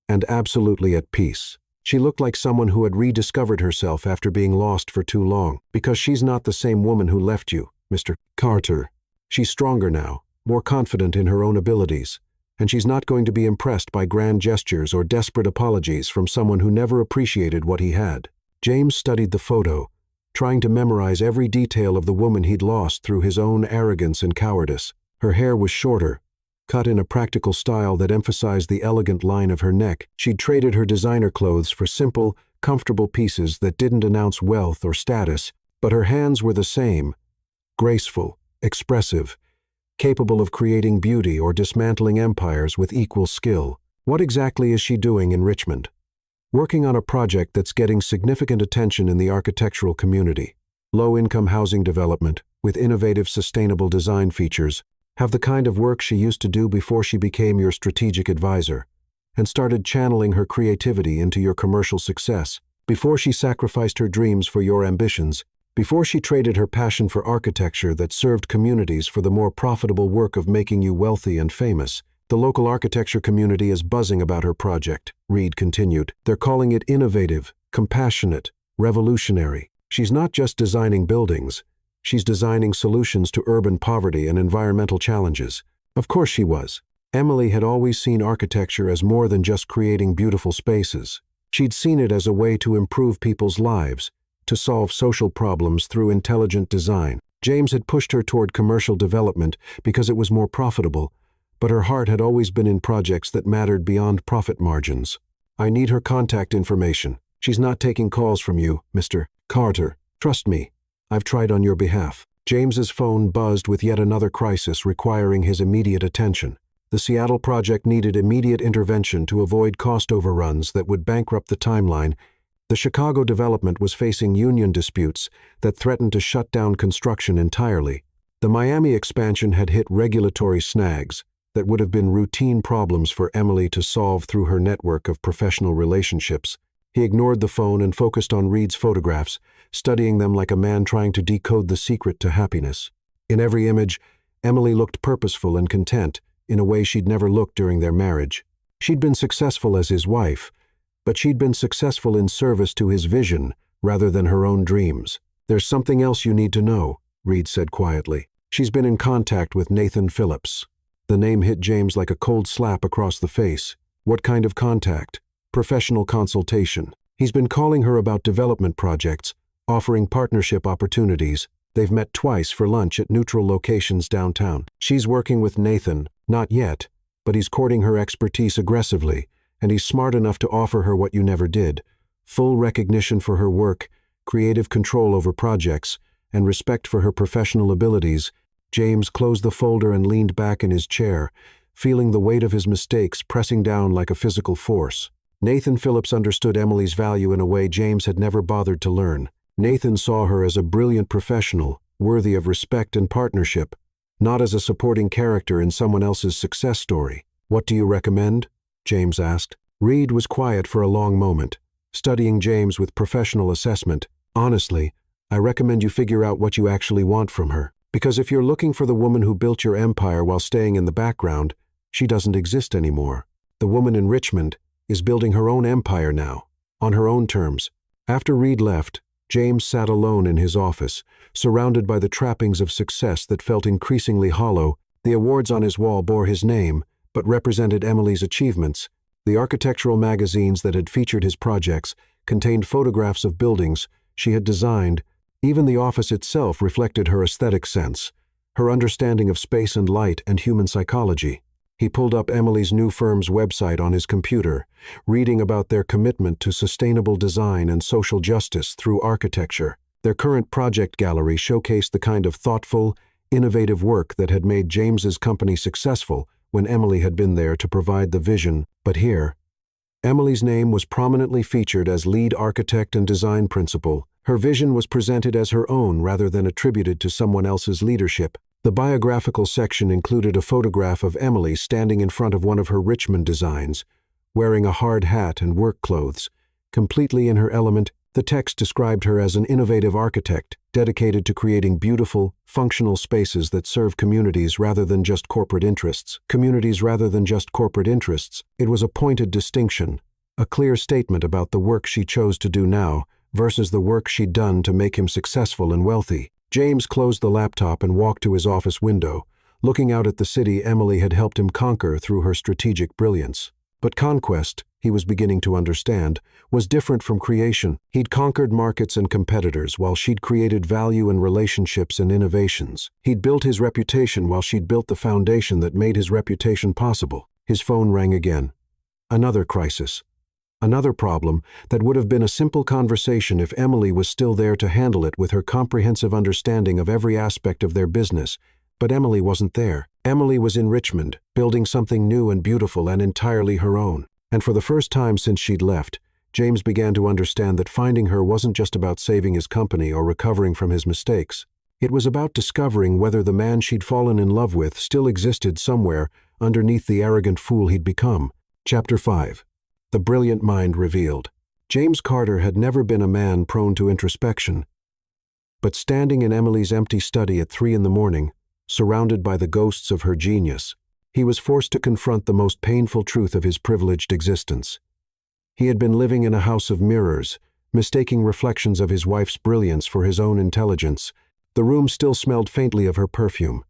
and absolutely at peace. She looked like someone who had rediscovered herself after being lost for too long. "Because she's not the same woman who left you, Mr. Carter. She's stronger now, more confident in her own abilities, and she's not going to be impressed by grand gestures or desperate apologies from someone who never appreciated what he had." James studied the photo, trying to memorize every detail of the woman he'd lost through his own arrogance and cowardice. Her hair was shorter, cut in a practical style that emphasized the elegant line of her neck. She'd traded her designer clothes for simple, comfortable pieces that didn't announce wealth or status, but her hands were the same: graceful, expressive, capable of creating beauty or dismantling empires with equal skill. What exactly is she doing in Richmond? Working on a project that's getting significant attention in the architectural community. Low-income housing development, with innovative sustainable design features, have the kind of work she used to do before she became your strategic advisor, and started channeling her creativity into your commercial success, before she sacrificed her dreams for your ambitions, before she traded her passion for architecture that served communities for the more profitable work of making you wealthy and famous. The local architecture community is buzzing about her project, Reed continued. They're calling it innovative, compassionate, revolutionary. She's not just designing buildings, she's designing solutions to urban poverty and environmental challenges. Of course she was. Emily had always seen architecture as more than just creating beautiful spaces. She'd seen it as a way to improve people's lives, to solve social problems through intelligent design. James had pushed her toward commercial development because it was more profitable, but her heart had always been in projects that mattered beyond profit margins. I need her contact information. She's not taking calls from you, Mr. Carter. Trust me. I've tried on your behalf. James's phone buzzed with yet another crisis requiring his immediate attention. The Seattle project needed immediate intervention to avoid cost overruns that would bankrupt the timeline. The Chicago development was facing union disputes that threatened to shut down construction entirely. The Miami expansion had hit regulatory snags that would have been routine problems for Emily to solve through her network of professional relationships. He ignored the phone and focused on Reed's photographs, studying them like a man trying to decode the secret to happiness. In every image, Emily looked purposeful and content, in a way she'd never looked during their marriage. She'd been successful as his wife, but she'd been successful in service to his vision rather than her own dreams. There's something else you need to know, Reed said quietly. She's been in contact with Nathan Phillips. The name hit James like a cold slap across the face. What kind of contact? Professional consultation. He's been calling her about development projects, offering partnership opportunities. They've met twice for lunch at neutral locations downtown. She's working with Nathan, not yet, but he's courting her expertise aggressively, and he's smart enough to offer her what you never did: full recognition for her work, creative control over projects, and respect for her professional abilities. James closed the folder and leaned back in his chair, feeling the weight of his mistakes pressing down like a physical force. Nathan Phillips understood Emily's value in a way James had never bothered to learn. Nathan saw her as a brilliant professional, worthy of respect and partnership, not as a supporting character in someone else's success story. What do you recommend? James asked. Reed was quiet for a long moment, studying James with professional assessment. Honestly, I recommend you figure out what you actually want from her. Because if you're looking for the woman who built your empire while staying in the background, she doesn't exist anymore. The woman in Richmond is building her own empire now, on her own terms. After Reed left, James sat alone in his office, surrounded by the trappings of success that felt increasingly hollow. The awards on his wall bore his name, but represented Emily's achievements. The architectural magazines that had featured his projects contained photographs of buildings she had designed. Even the office itself reflected her aesthetic sense, her understanding of space and light and human psychology. He pulled up Emily's new firm's website on his computer, reading about their commitment to sustainable design and social justice through architecture. Their current project gallery showcased the kind of thoughtful, innovative work that had made James's company successful when Emily had been there to provide the vision. But here, Emily's name was prominently featured as lead architect and design principal. Her vision was presented as her own rather than attributed to someone else's leadership. The biographical section included a photograph of Emily standing in front of one of her Richmond designs, wearing a hard hat and work clothes. Completely in her element, the text described her as an innovative architect, dedicated to creating beautiful, functional spaces that serve communities rather than just corporate interests. Communities rather than just corporate interests. It was a pointed distinction, a clear statement about the work she chose to do now versus the work she'd done to make him successful and wealthy. James closed the laptop and walked to his office window, looking out at the city Emily had helped him conquer through her strategic brilliance. But conquest, he was beginning to understand, was different from creation. He'd conquered markets and competitors while she'd created value in relationships and innovations. He'd built his reputation while she'd built the foundation that made his reputation possible. His phone rang again. Another crisis. Another problem that would have been a simple conversation if Emily was still there to handle it with her comprehensive understanding of every aspect of their business. But Emily wasn't there. Emily was in Richmond, building something new and beautiful and entirely her own. And for the first time since she'd left, James began to understand that finding her wasn't just about saving his company or recovering from his mistakes. It was about discovering whether the man she'd fallen in love with still existed somewhere underneath the arrogant fool he'd become. Chapter 5. The Brilliant Mind Revealed. James Carter had never been a man prone to introspection. But standing in Emily's empty study at 3 a.m, surrounded by the ghosts of her genius, he was forced to confront the most painful truth of his privileged existence. He had been living in a house of mirrors, mistaking reflections of his wife's brilliance for his own intelligence. The room still smelled faintly of her perfume,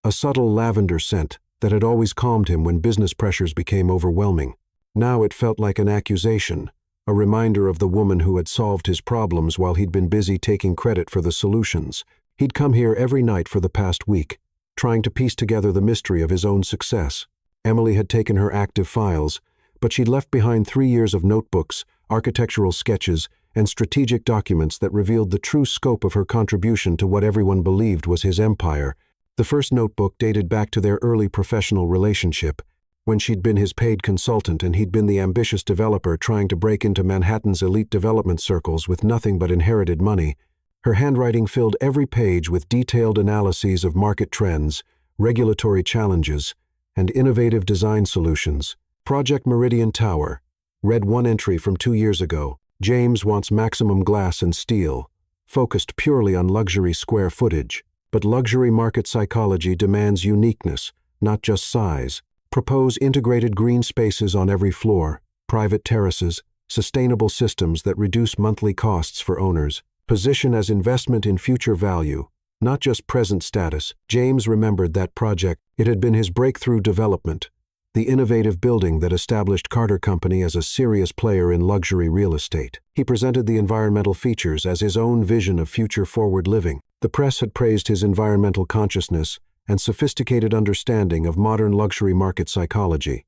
a subtle lavender scent that had always calmed him when business pressures became overwhelming. Now it felt like an accusation, a reminder of the woman who had solved his problems while he'd been busy taking credit for the solutions. He'd come here every night for the past week, trying to piece together the mystery of his own success. Emily had taken her active files, but she'd left behind 3 years of notebooks, architectural sketches, and strategic documents that revealed the true scope of her contribution to what everyone believed was his empire. The first notebook dated back to their early professional relationship, when she'd been his paid consultant and he'd been the ambitious developer trying to break into Manhattan's elite development circles with nothing but inherited money. Her handwriting filled every page with detailed analyses of market trends, regulatory challenges, and innovative design solutions. Project Meridian Tower. Read one entry from 2 years ago. James wants maximum glass and steel, focused purely on luxury square footage. But luxury market psychology demands uniqueness, not just size. Propose integrated green spaces on every floor, private terraces, sustainable systems that reduce monthly costs for owners. Position as investment in future value, not just present status. James remembered that project. It had been his breakthrough development, the innovative building that established Carter Company as a serious player in luxury real estate. He presented the environmental features as his own vision of future-forward living. The press had praised his environmental consciousness and sophisticated understanding of modern luxury market psychology.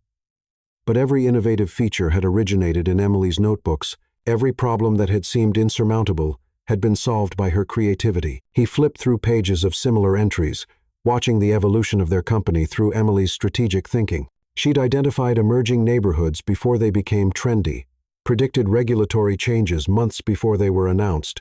But every innovative feature had originated in Emily's notebooks. Every problem that had seemed insurmountable had been solved by her creativity. He flipped through pages of similar entries, watching the evolution of their company through Emily's strategic thinking. She'd identified emerging neighborhoods before they became trendy, predicted regulatory changes months before they were announced,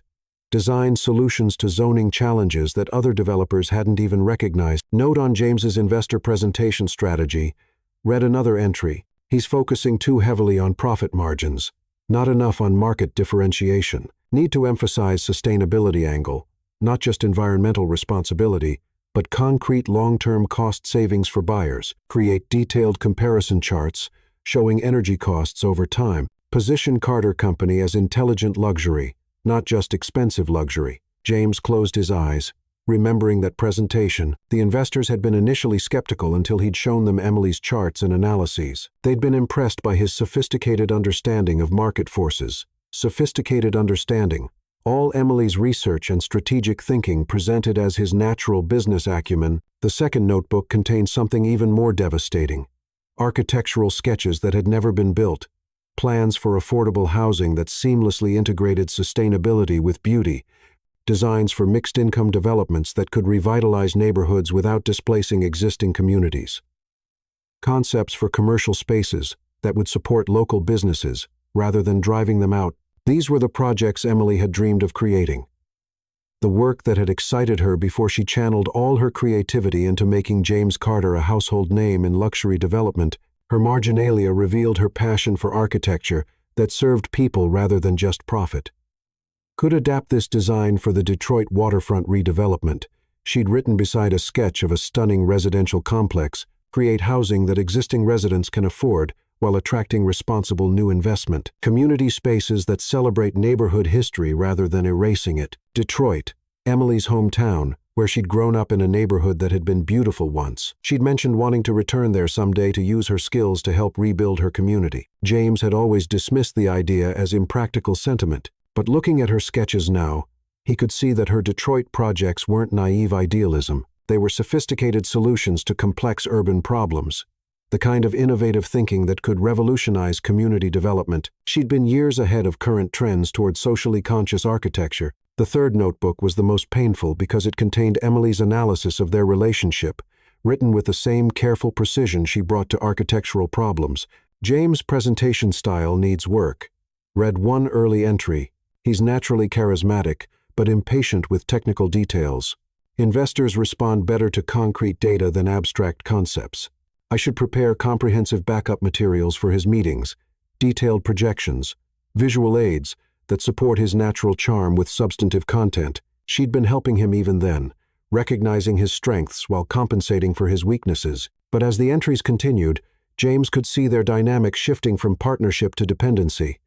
designed solutions to zoning challenges that other developers hadn't even recognized. Note on James's investor presentation strategy. Read another entry. He's focusing too heavily on profit margins, not enough on market differentiation. Need to emphasize sustainability angle, not just environmental responsibility, but concrete long-term cost savings for buyers. Create detailed comparison charts showing energy costs over time. Position Carter Company as intelligent luxury, not just expensive luxury. James closed his eyes, remembering that presentation. The investors had been initially skeptical until he'd shown them Emily's charts and analyses. They'd been impressed by his sophisticated understanding of market forces. Sophisticated understanding. All Emily's research and strategic thinking presented as his natural business acumen. The second notebook contained something even more devastating. Architectural sketches that had never been built. Plans for affordable housing that seamlessly integrated sustainability with beauty. Designs for mixed-income developments that could revitalize neighborhoods without displacing existing communities. Concepts for commercial spaces that would support local businesses rather than driving them out. These were the projects Emily had dreamed of creating. The work that had excited her before she channeled all her creativity into making James Carter a household name in luxury development. Her marginalia revealed her passion for architecture that served people rather than just profit. Could adapt this design for the Detroit waterfront redevelopment. She'd written beside a sketch of a stunning residential complex, create housing that existing residents can afford while attracting responsible new investment. Community spaces that celebrate neighborhood history rather than erasing it. Detroit, Emily's hometown, where she'd grown up in a neighborhood that had been beautiful once. She'd mentioned wanting to return there someday to use her skills to help rebuild her community. James had always dismissed the idea as impractical sentiment, but looking at her sketches now, he could see that her Detroit projects weren't naive idealism. They were sophisticated solutions to complex urban problems, the kind of innovative thinking that could revolutionize community development. She'd been years ahead of current trends toward socially conscious architecture. The third notebook was the most painful because it contained Emily's analysis of their relationship, written with the same careful precision she brought to architectural problems. James' presentation style needs work. Read one early entry. He's naturally charismatic, but impatient with technical details. Investors respond better to concrete data than abstract concepts. I should prepare comprehensive backup materials for his meetings, detailed projections, visual aids that support his natural charm with substantive content. She'd been helping him even then, recognizing his strengths while compensating for his weaknesses. But as the entries continued, James could see their dynamic shifting from partnership to dependency.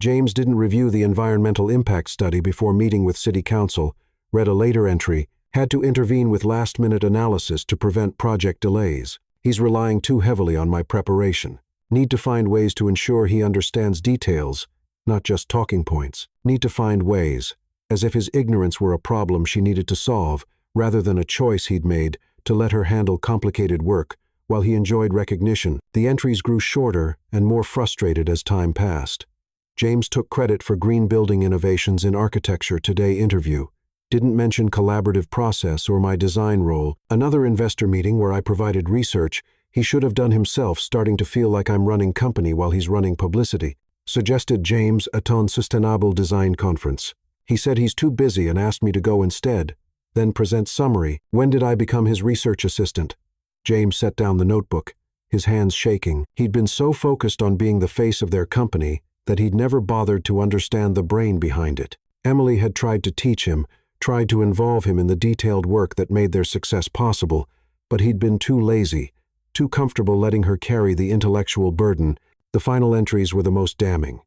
James didn't review the environmental impact study before meeting with City Council, read a later entry, had to intervene with last-minute analysis to prevent project delays. He's relying too heavily on my preparation. Need to find ways to ensure he understands details, not just talking points. Need to find ways, as if his ignorance were a problem she needed to solve, rather than a choice he'd made to let her handle complicated work while he enjoyed recognition. The entries grew shorter and more frustrated as time passed. James took credit for green building innovations in Architecture Today interview. Didn't mention collaborative process or my design role. Another investor meeting where I provided research he should have done himself, starting to feel like I'm running company while he's running publicity. Suggested James attend Sustainable Design Conference. He said he's too busy and asked me to go instead. Then present summary. When did I become his research assistant? James set down the notebook, his hands shaking. He'd been so focused on being the face of their company that he'd never bothered to understand the brain behind it. Emily had tried to teach him, tried to involve him in the detailed work that made their success possible, but he'd been too lazy, too comfortable letting her carry the intellectual burden. The final entries were the most damning.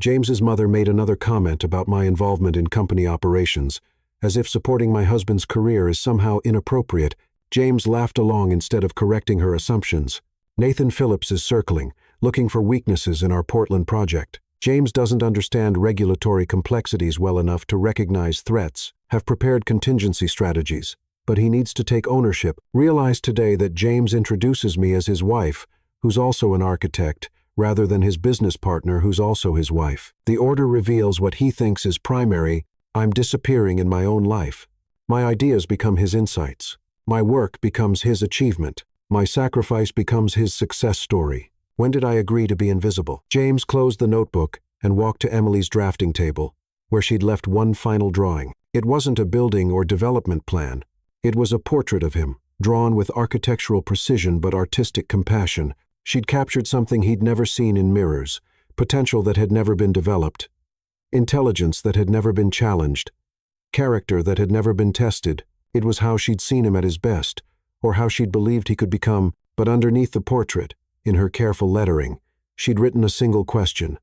James's mother made another comment about my involvement in company operations, as if supporting my husband's career is somehow inappropriate. James laughed along instead of correcting her assumptions. Nathan Phillips is circling, looking for weaknesses in our Portland project. James doesn't understand regulatory complexities well enough to recognize threats, have prepared contingency strategies, but he needs to take ownership. Realize today that James introduces me as his wife, who's also an architect, rather than his business partner who's also his wife. The order reveals what he thinks is primary. I'm disappearing in my own life. My ideas become his insights. My work becomes his achievement. My sacrifice becomes his success story. When did I agree to be invisible? James closed the notebook and walked to Emily's drafting table, where she'd left one final drawing. It wasn't a building or development plan. It was a portrait of him, drawn with architectural precision but artistic compassion. She'd captured something he'd never seen in mirrors, potential that had never been developed, intelligence that had never been challenged, character that had never been tested. It was how she'd seen him at his best, or how she'd believed he could become. But underneath the portrait, in her careful lettering, she'd written a single question.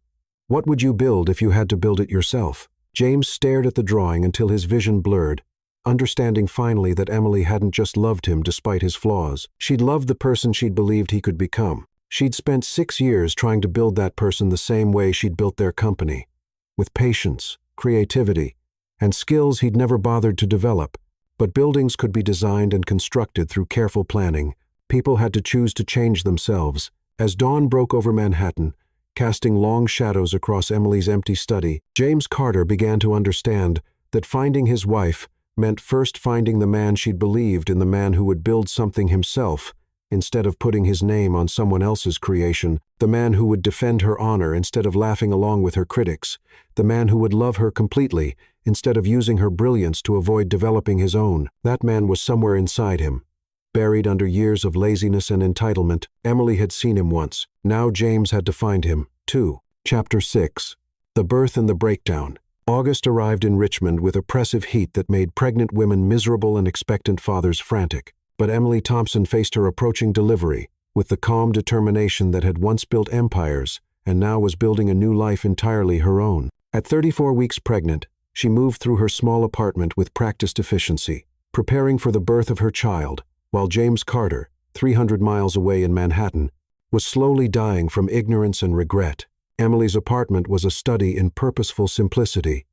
What would you build if you had to build it yourself? James stared at the drawing until his vision blurred, understanding finally that Emily hadn't just loved him despite his flaws. She'd loved the person she'd believed he could become. She'd spent 6 years trying to build that person the same way she'd built their company, with patience, creativity, and skills he'd never bothered to develop. But buildings could be designed and constructed through careful planning. People had to choose to change themselves. As dawn broke over Manhattan, casting long shadows across Emily's empty study, James Carter began to understand that finding his wife meant first finding the man she'd believed in, the man who would build something himself instead of putting his name on someone else's creation, the man who would defend her honor instead of laughing along with her critics, the man who would love her completely instead of using her brilliance to avoid developing his own. That man was somewhere inside him, buried under years of laziness and entitlement. Emily had seen him once. Now James had to find him, too. Chapter 6. The Birth and the Breakdown. August arrived in Richmond with oppressive heat that made pregnant women miserable and expectant fathers frantic. But Emily Thompson faced her approaching delivery with the calm determination that had once built empires and now was building a new life entirely her own. At 34 weeks pregnant, she moved through her small apartment with practiced efficiency. preparing for the birth of her child, while James Carter, 300 miles away in Manhattan, was slowly dying from ignorance and regret. Emily's apartment was a study in purposeful simplicity.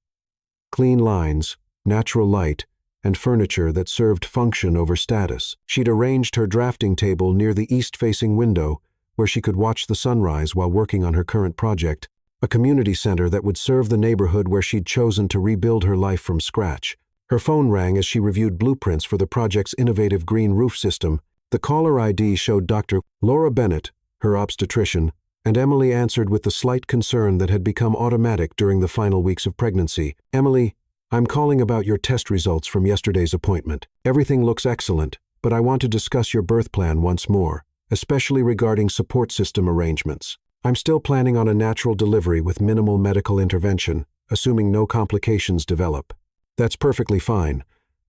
Clean lines, natural light, and furniture that served function over status. She'd arranged her drafting table near the east-facing window, where she could watch the sunrise while working on her current project, a community center that would serve the neighborhood where she'd chosen to rebuild her life from scratch. Her phone rang as she reviewed blueprints for the project's innovative green roof system. The caller ID showed Dr. Laura Bennett, her obstetrician, and Emily answered with the slight concern that had become automatic during the final weeks of pregnancy. "Emily, I'm calling about your test results from yesterday's appointment. Everything looks excellent, but I want to discuss your birth plan once more, especially regarding support system arrangements. I'm still planning on a natural delivery with minimal medical intervention, assuming no complications develop." "That's perfectly fine,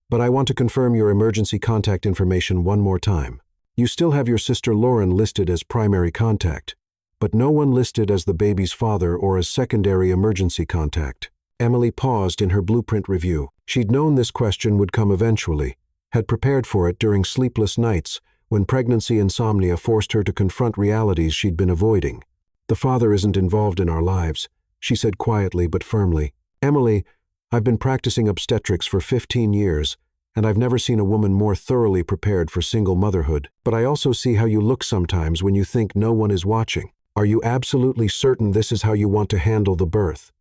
but I want to confirm your emergency contact information one more time. You still have your sister Lauren listed as primary contact, but no one listed as the baby's father or as secondary emergency contact." Emily paused in her blueprint review. She'd known this question would come eventually, had prepared for it during sleepless nights when pregnancy insomnia forced her to confront realities she'd been avoiding. "The father isn't involved in our lives," she said quietly but firmly. "Emily, I've been practicing obstetrics for 15 years, and I've never seen a woman more thoroughly prepared for single motherhood. But I also see how you look sometimes when you think no one is watching. Are you absolutely certain this is how you want to handle the birth?"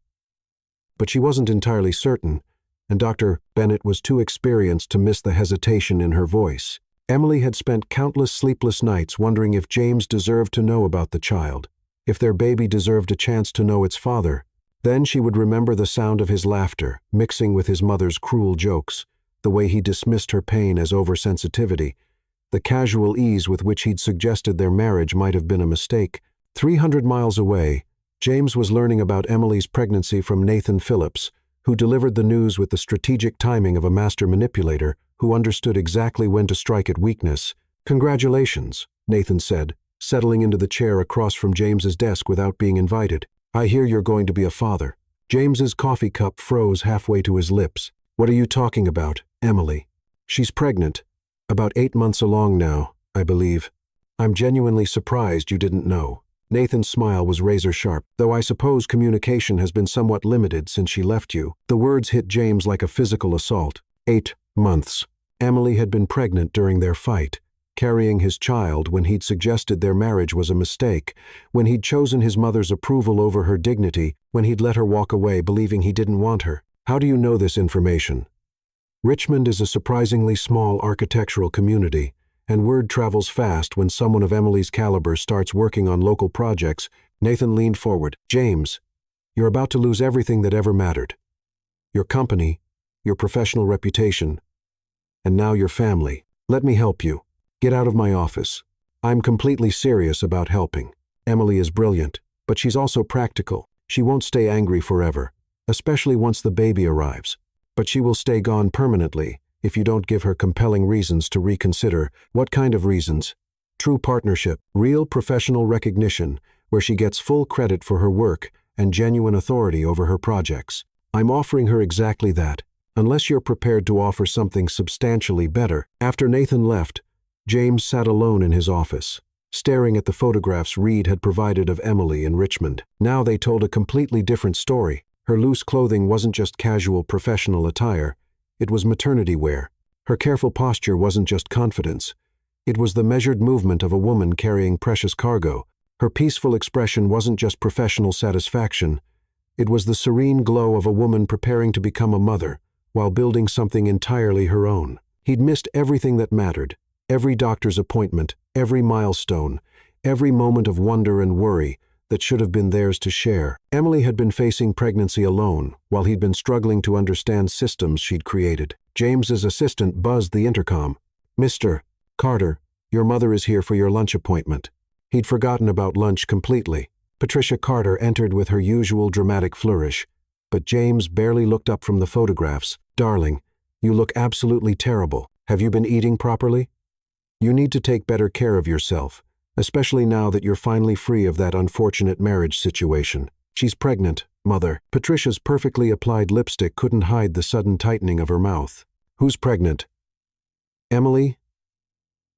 But she wasn't entirely certain, and Dr. Bennett was too experienced to miss the hesitation in her voice. Emily had spent countless sleepless nights wondering if James deserved to know about the child, if their baby deserved a chance to know its father. Then she would remember the sound of his laughter, mixing with his mother's cruel jokes, the way he dismissed her pain as oversensitivity, the casual ease with which he'd suggested their marriage might have been a mistake. 300 miles away, James was learning about Emily's pregnancy from Nathan Phillips, who delivered the news with the strategic timing of a master manipulator who understood exactly when to strike at weakness. "Congratulations," Nathan said, settling into the chair across from James's desk without being invited. "I hear you're going to be a father." James's coffee cup froze halfway to his lips. "What are you talking about, Emily?" "She's pregnant. About 8 months along now, I believe. I'm genuinely surprised you didn't know." Nathan's smile was razor-sharp. "Though I suppose communication has been somewhat limited since she left you." The words hit James like a physical assault. 8 months. Emily had been pregnant during their fight, carrying his child when he'd suggested their marriage was a mistake, when he'd chosen his mother's approval over her dignity, when he'd let her walk away believing he didn't want her. "How do you know this information?" Richmond is a surprisingly small architectural community, and word travels fast when someone of Emily's caliber starts working on local projects. Nathan leaned forward. "James, you're about to lose everything that ever mattered. Your company, your professional reputation, and now your family. Let me help you. Get out of my office. I'm completely serious about helping. Emily is brilliant, but she's also practical. She won't stay angry forever, especially once the baby arrives. But she will stay gone permanently if you don't give her compelling reasons to reconsider." "What kind of reasons?" "True partnership, real professional recognition, where she gets full credit for her work and genuine authority over her projects. I'm offering her exactly that, unless you're prepared to offer something substantially better." After Nathan left, James sat alone in his office, staring at the photographs Reed had provided of Emily in Richmond. Now they told a completely different story. Her loose clothing wasn't just casual professional attire, it was maternity wear. Her careful posture wasn't just confidence, it was the measured movement of a woman carrying precious cargo. Her peaceful expression wasn't just professional satisfaction, it was the serene glow of a woman preparing to become a mother, while building something entirely her own. He'd missed everything that mattered, every doctor's appointment, every milestone, every moment of wonder and worry that should have been theirs to share. Emily had been facing pregnancy alone, while he'd been struggling to understand systems she'd created. James's assistant buzzed the intercom. "Mr. Carter, your mother is here for your lunch appointment." He'd forgotten about lunch completely. Patricia Carter entered with her usual dramatic flourish, but James barely looked up from the photographs. "Darling, you look absolutely terrible. Have you been eating properly? You need to take better care of yourself, especially now that you're finally free of that unfortunate marriage situation." "She's pregnant, Mother." Patricia's perfectly applied lipstick couldn't hide the sudden tightening of her mouth. "Who's pregnant?" Emily?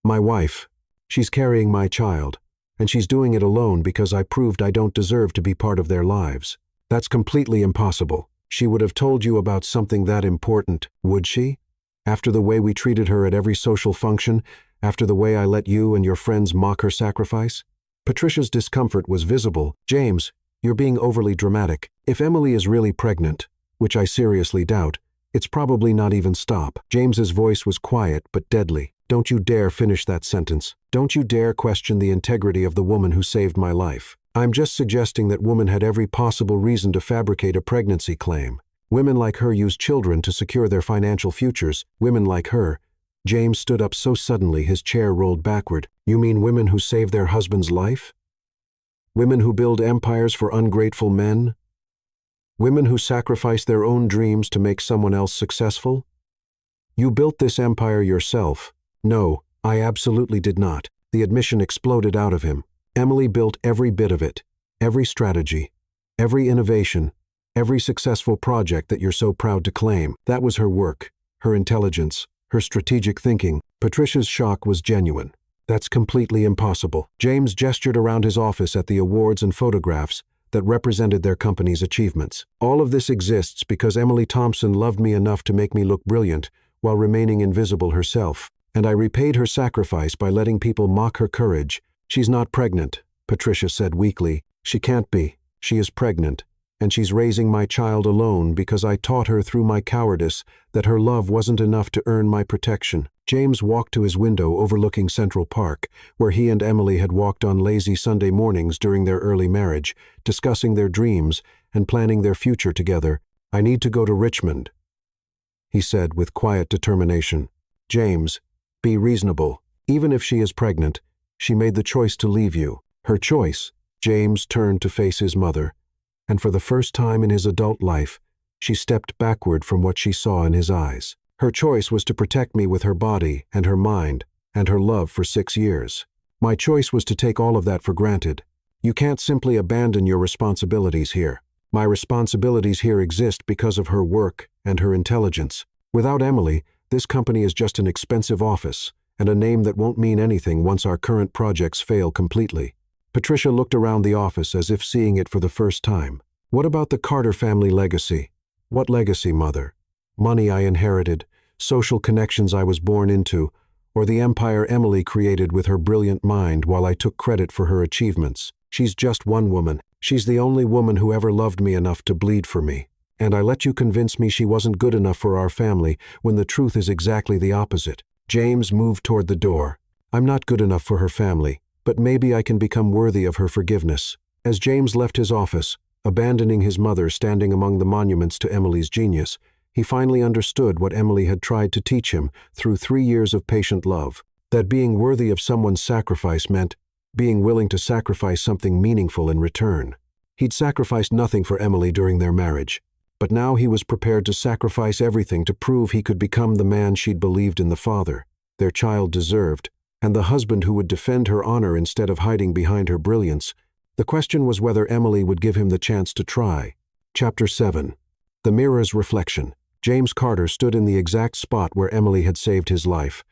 My wife. She's carrying my child, and she's doing it alone because I proved I don't deserve to be part of their lives. That's completely impossible. She would have told you about something that important, would she? After the way we treated her at every social function, after the way I let you and your friends mock her sacrifice? Patricia's discomfort was visible. James, you're being overly dramatic. If Emily is really pregnant, which I seriously doubt, it's probably not even stop. James's voice was quiet but deadly. Don't you dare finish that sentence. Don't you dare question the integrity of the woman who saved my life. I'm just suggesting that woman had every possible reason to fabricate a pregnancy claim. Women like her use children to secure their financial futures. Women like her. James stood up so suddenly his chair rolled backward. You mean women who save their husband's life? Women who build empires for ungrateful men? Women who sacrifice their own dreams to make someone else successful? You built this empire yourself. No, I absolutely did not. The admission exploded out of him. Emily built every bit of it, every strategy, every innovation, every successful project that you're so proud to claim. That was her work, her intelligence, her strategic thinking. Patricia's shock was genuine. That's completely impossible. James gestured around his office at the awards and photographs that represented their company's achievements. All of this exists because Emily Thompson loved me enough to make me look brilliant while remaining invisible herself, and I repaid her sacrifice by letting people mock her courage. She's not pregnant, Patricia said weakly. She can't be. She is pregnant, and she's raising my child alone because I taught her through my cowardice that her love wasn't enough to earn my protection. James walked to his window overlooking Central Park, where he and Emily had walked on lazy Sunday mornings during their early marriage, discussing their dreams and planning their future together. I need to go to Richmond, he said with quiet determination. James, be reasonable. Even if she is pregnant, she made the choice to leave you. Her choice. James turned to face his mother, and for the first time in his adult life, she stepped backward from what she saw in his eyes. Her choice was to protect me with her body and her mind and her love for 6 years. My choice was to take all of that for granted. You can't simply abandon your responsibilities here. My responsibilities here exist because of her work and her intelligence. Without Emily, this company is just an expensive office and a name that won't mean anything once our current projects fail completely. Patricia looked around the office as if seeing it for the first time. What about the Carter family legacy? What legacy, Mother? Money I inherited, social connections I was born into, or the empire Emily created with her brilliant mind while I took credit for her achievements? She's just one woman. She's the only woman who ever loved me enough to bleed for me. And I let you convince me she wasn't good enough for our family when the truth is exactly the opposite. James moved toward the door. I'm not good enough for her family, but maybe I can become worthy of her forgiveness. As James left his office, abandoning his mother standing among the monuments to Emily's genius, he finally understood what Emily had tried to teach him through 3 years of patient love. That being worthy of someone's sacrifice meant being willing to sacrifice something meaningful in return. He'd sacrificed nothing for Emily during their marriage, but now he was prepared to sacrifice everything to prove he could become the man she'd believed in the father their child deserved, and the husband who would defend her honor instead of hiding behind her brilliance. The question was whether Emily would give him the chance to try. Chapter 7. The Mirror's Reflection. James Carter stood in the exact spot where Emily had saved his life,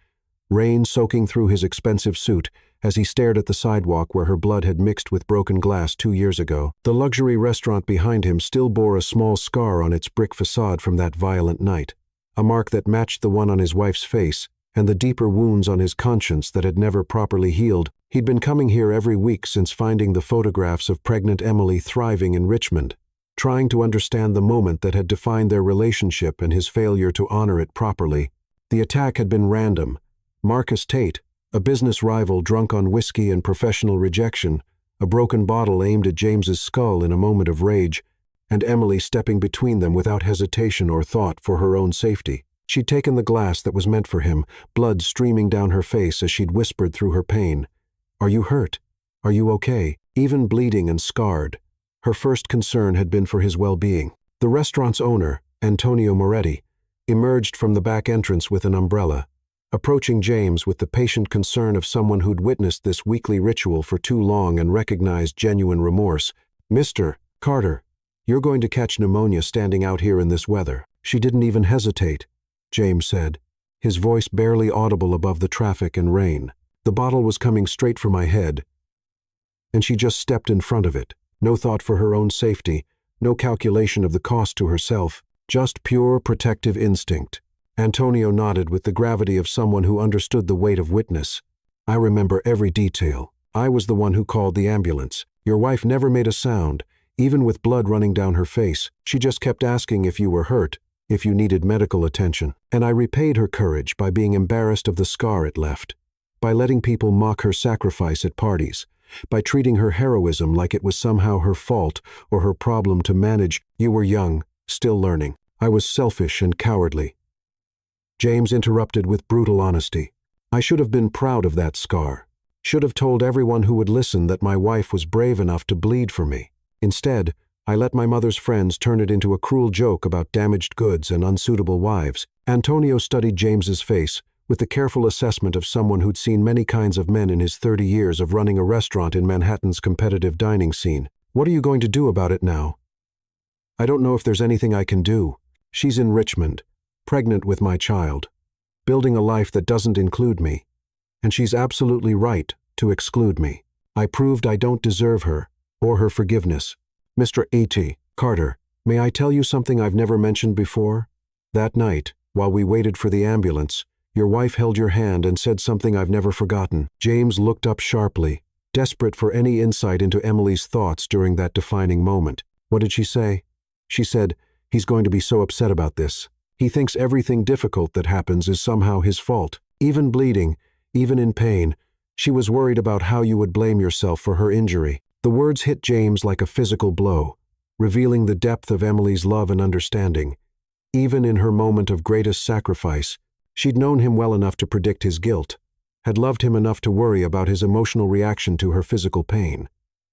rain soaking through his expensive suit as he stared at the sidewalk where her blood had mixed with broken glass 2 years ago. The luxury restaurant behind him still bore a small scar on its brick facade from that violent night, a mark that matched the one on his wife's face and the deeper wounds on his conscience that had never properly healed. He'd been coming here every week since finding the photographs of pregnant Emily thriving in Richmond, trying to understand the moment that had defined their relationship and his failure to honor it properly. The attack had been random. Marcus Tate, a business rival drunk on whiskey and professional rejection, a broken bottle aimed at James's skull in a moment of rage, and Emily stepping between them without hesitation or thought for her own safety. She'd taken the glass that was meant for him, blood streaming down her face as she'd whispered through her pain, "Are you hurt? Are you okay?" Even bleeding and scarred, her first concern had been for his well-being. The restaurant's owner, Antonio Moretti, emerged from the back entrance with an umbrella, approaching James with the patient concern of someone who'd witnessed this weekly ritual for too long and recognized genuine remorse. "Mr. Carter, you're going to catch pneumonia standing out here in this weather." She didn't even hesitate, James said. his voice barely audible above the traffic and rain. The bottle was coming straight for my head, and she just stepped in front of it. No thought for her own safety, no calculation of the cost to herself, just pure protective instinct. Antonio nodded with the gravity of someone who understood the weight of witness. I remember every detail. I was the one who called the ambulance. Your wife never made a sound, even with blood running down her face. She just kept asking if you were hurt, if you needed medical attention. And I repaid her courage by being embarrassed of the scar it left, by letting people mock her sacrifice at parties, by treating her heroism like it was somehow her fault or her problem to manage. You were young, still learning. I was selfish and cowardly. James interrupted with brutal honesty. I should have been proud of that scar. Should have told everyone who would listen that my wife was brave enough to bleed for me. Instead, I let my mother's friends turn it into a cruel joke about damaged goods and unsuitable wives. Antonio studied James's face with the careful assessment of someone who'd seen many kinds of men in his 30 years of running a restaurant in Manhattan's competitive dining scene. What are you going to do about it now? I don't know if there's anything I can do. She's in Richmond, pregnant with my child, building a life that doesn't include me. And she's absolutely right to exclude me. I proved I don't deserve her or her forgiveness. Mr. A.T. Carter, may I tell you something I've never mentioned before? That night, while we waited for the ambulance, your wife held your hand and said something I've never forgotten. James looked up sharply, desperate for any insight into Emily's thoughts during that defining moment. What did she say? She said, "He's going to be so upset about this. He thinks everything difficult that happens is somehow his fault. Even bleeding, even in pain. She was worried about how you would blame yourself for her injury." The words hit James like a physical blow, revealing the depth of Emily's love and understanding. Even in her moment of greatest sacrifice, she'd known him well enough to predict his guilt, had loved him enough to worry about his emotional reaction to her physical pain,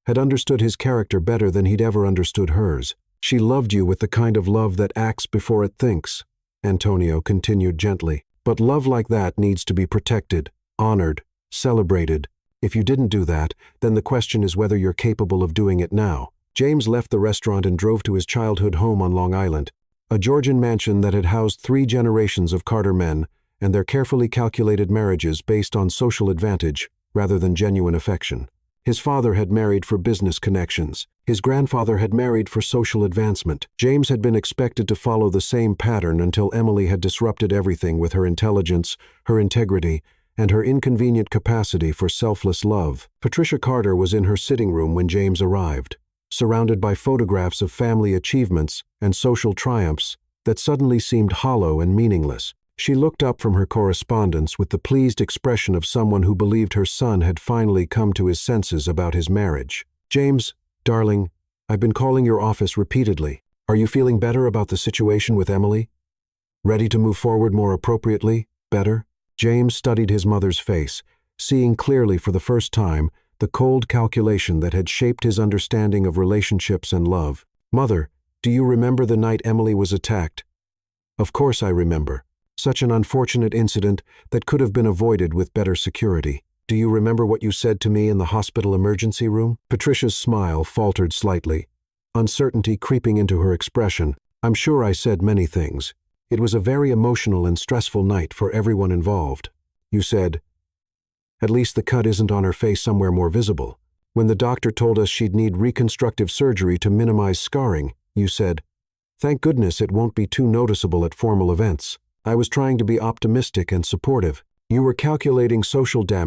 had understood his character better than he'd ever understood hers. She loved you with the kind of love that acts before it thinks, Antonio continued gently. But love like that needs to be protected, honored, celebrated. If you didn't do that, then the question is whether you're capable of doing it now. James left the restaurant and drove to his childhood home on Long Island, a Georgian mansion that had housed 3 generations of Carter men and their carefully calculated marriages based on social advantage rather than genuine affection. His father had married for business connections. His grandfather had married for social advancement. James had been expected to follow the same pattern until Emily had disrupted everything with her intelligence, her integrity, and her inconvenient capacity for selfless love. Patricia Carter was in her sitting room when James arrived, surrounded by photographs of family achievements and social triumphs that suddenly seemed hollow and meaningless. She looked up from her correspondence with the pleased expression of someone who believed her son had finally come to his senses about his marriage. "James, darling, I've been calling your office repeatedly. Are you feeling better about the situation with Emily? Ready to move forward more appropriately? Better?" James studied his mother's face, seeing clearly for the first time the cold calculation that had shaped his understanding of relationships and love. "Mother, do you remember the night Emily was attacked?" "Of course I remember. Such an unfortunate incident that could have been avoided with better security. Do you remember what you said to me in the hospital emergency room?" Patricia's smile faltered slightly, uncertainty creeping into her expression. "I'm sure I said many things. It was a very emotional and stressful night for everyone involved. You said, 'At least the cut isn't on her face somewhere more visible.' When the doctor told us she'd need reconstructive surgery to minimize scarring, you said, 'Thank goodness it won't be too noticeable at formal events.' I was trying to be optimistic and supportive. You were calculating social damage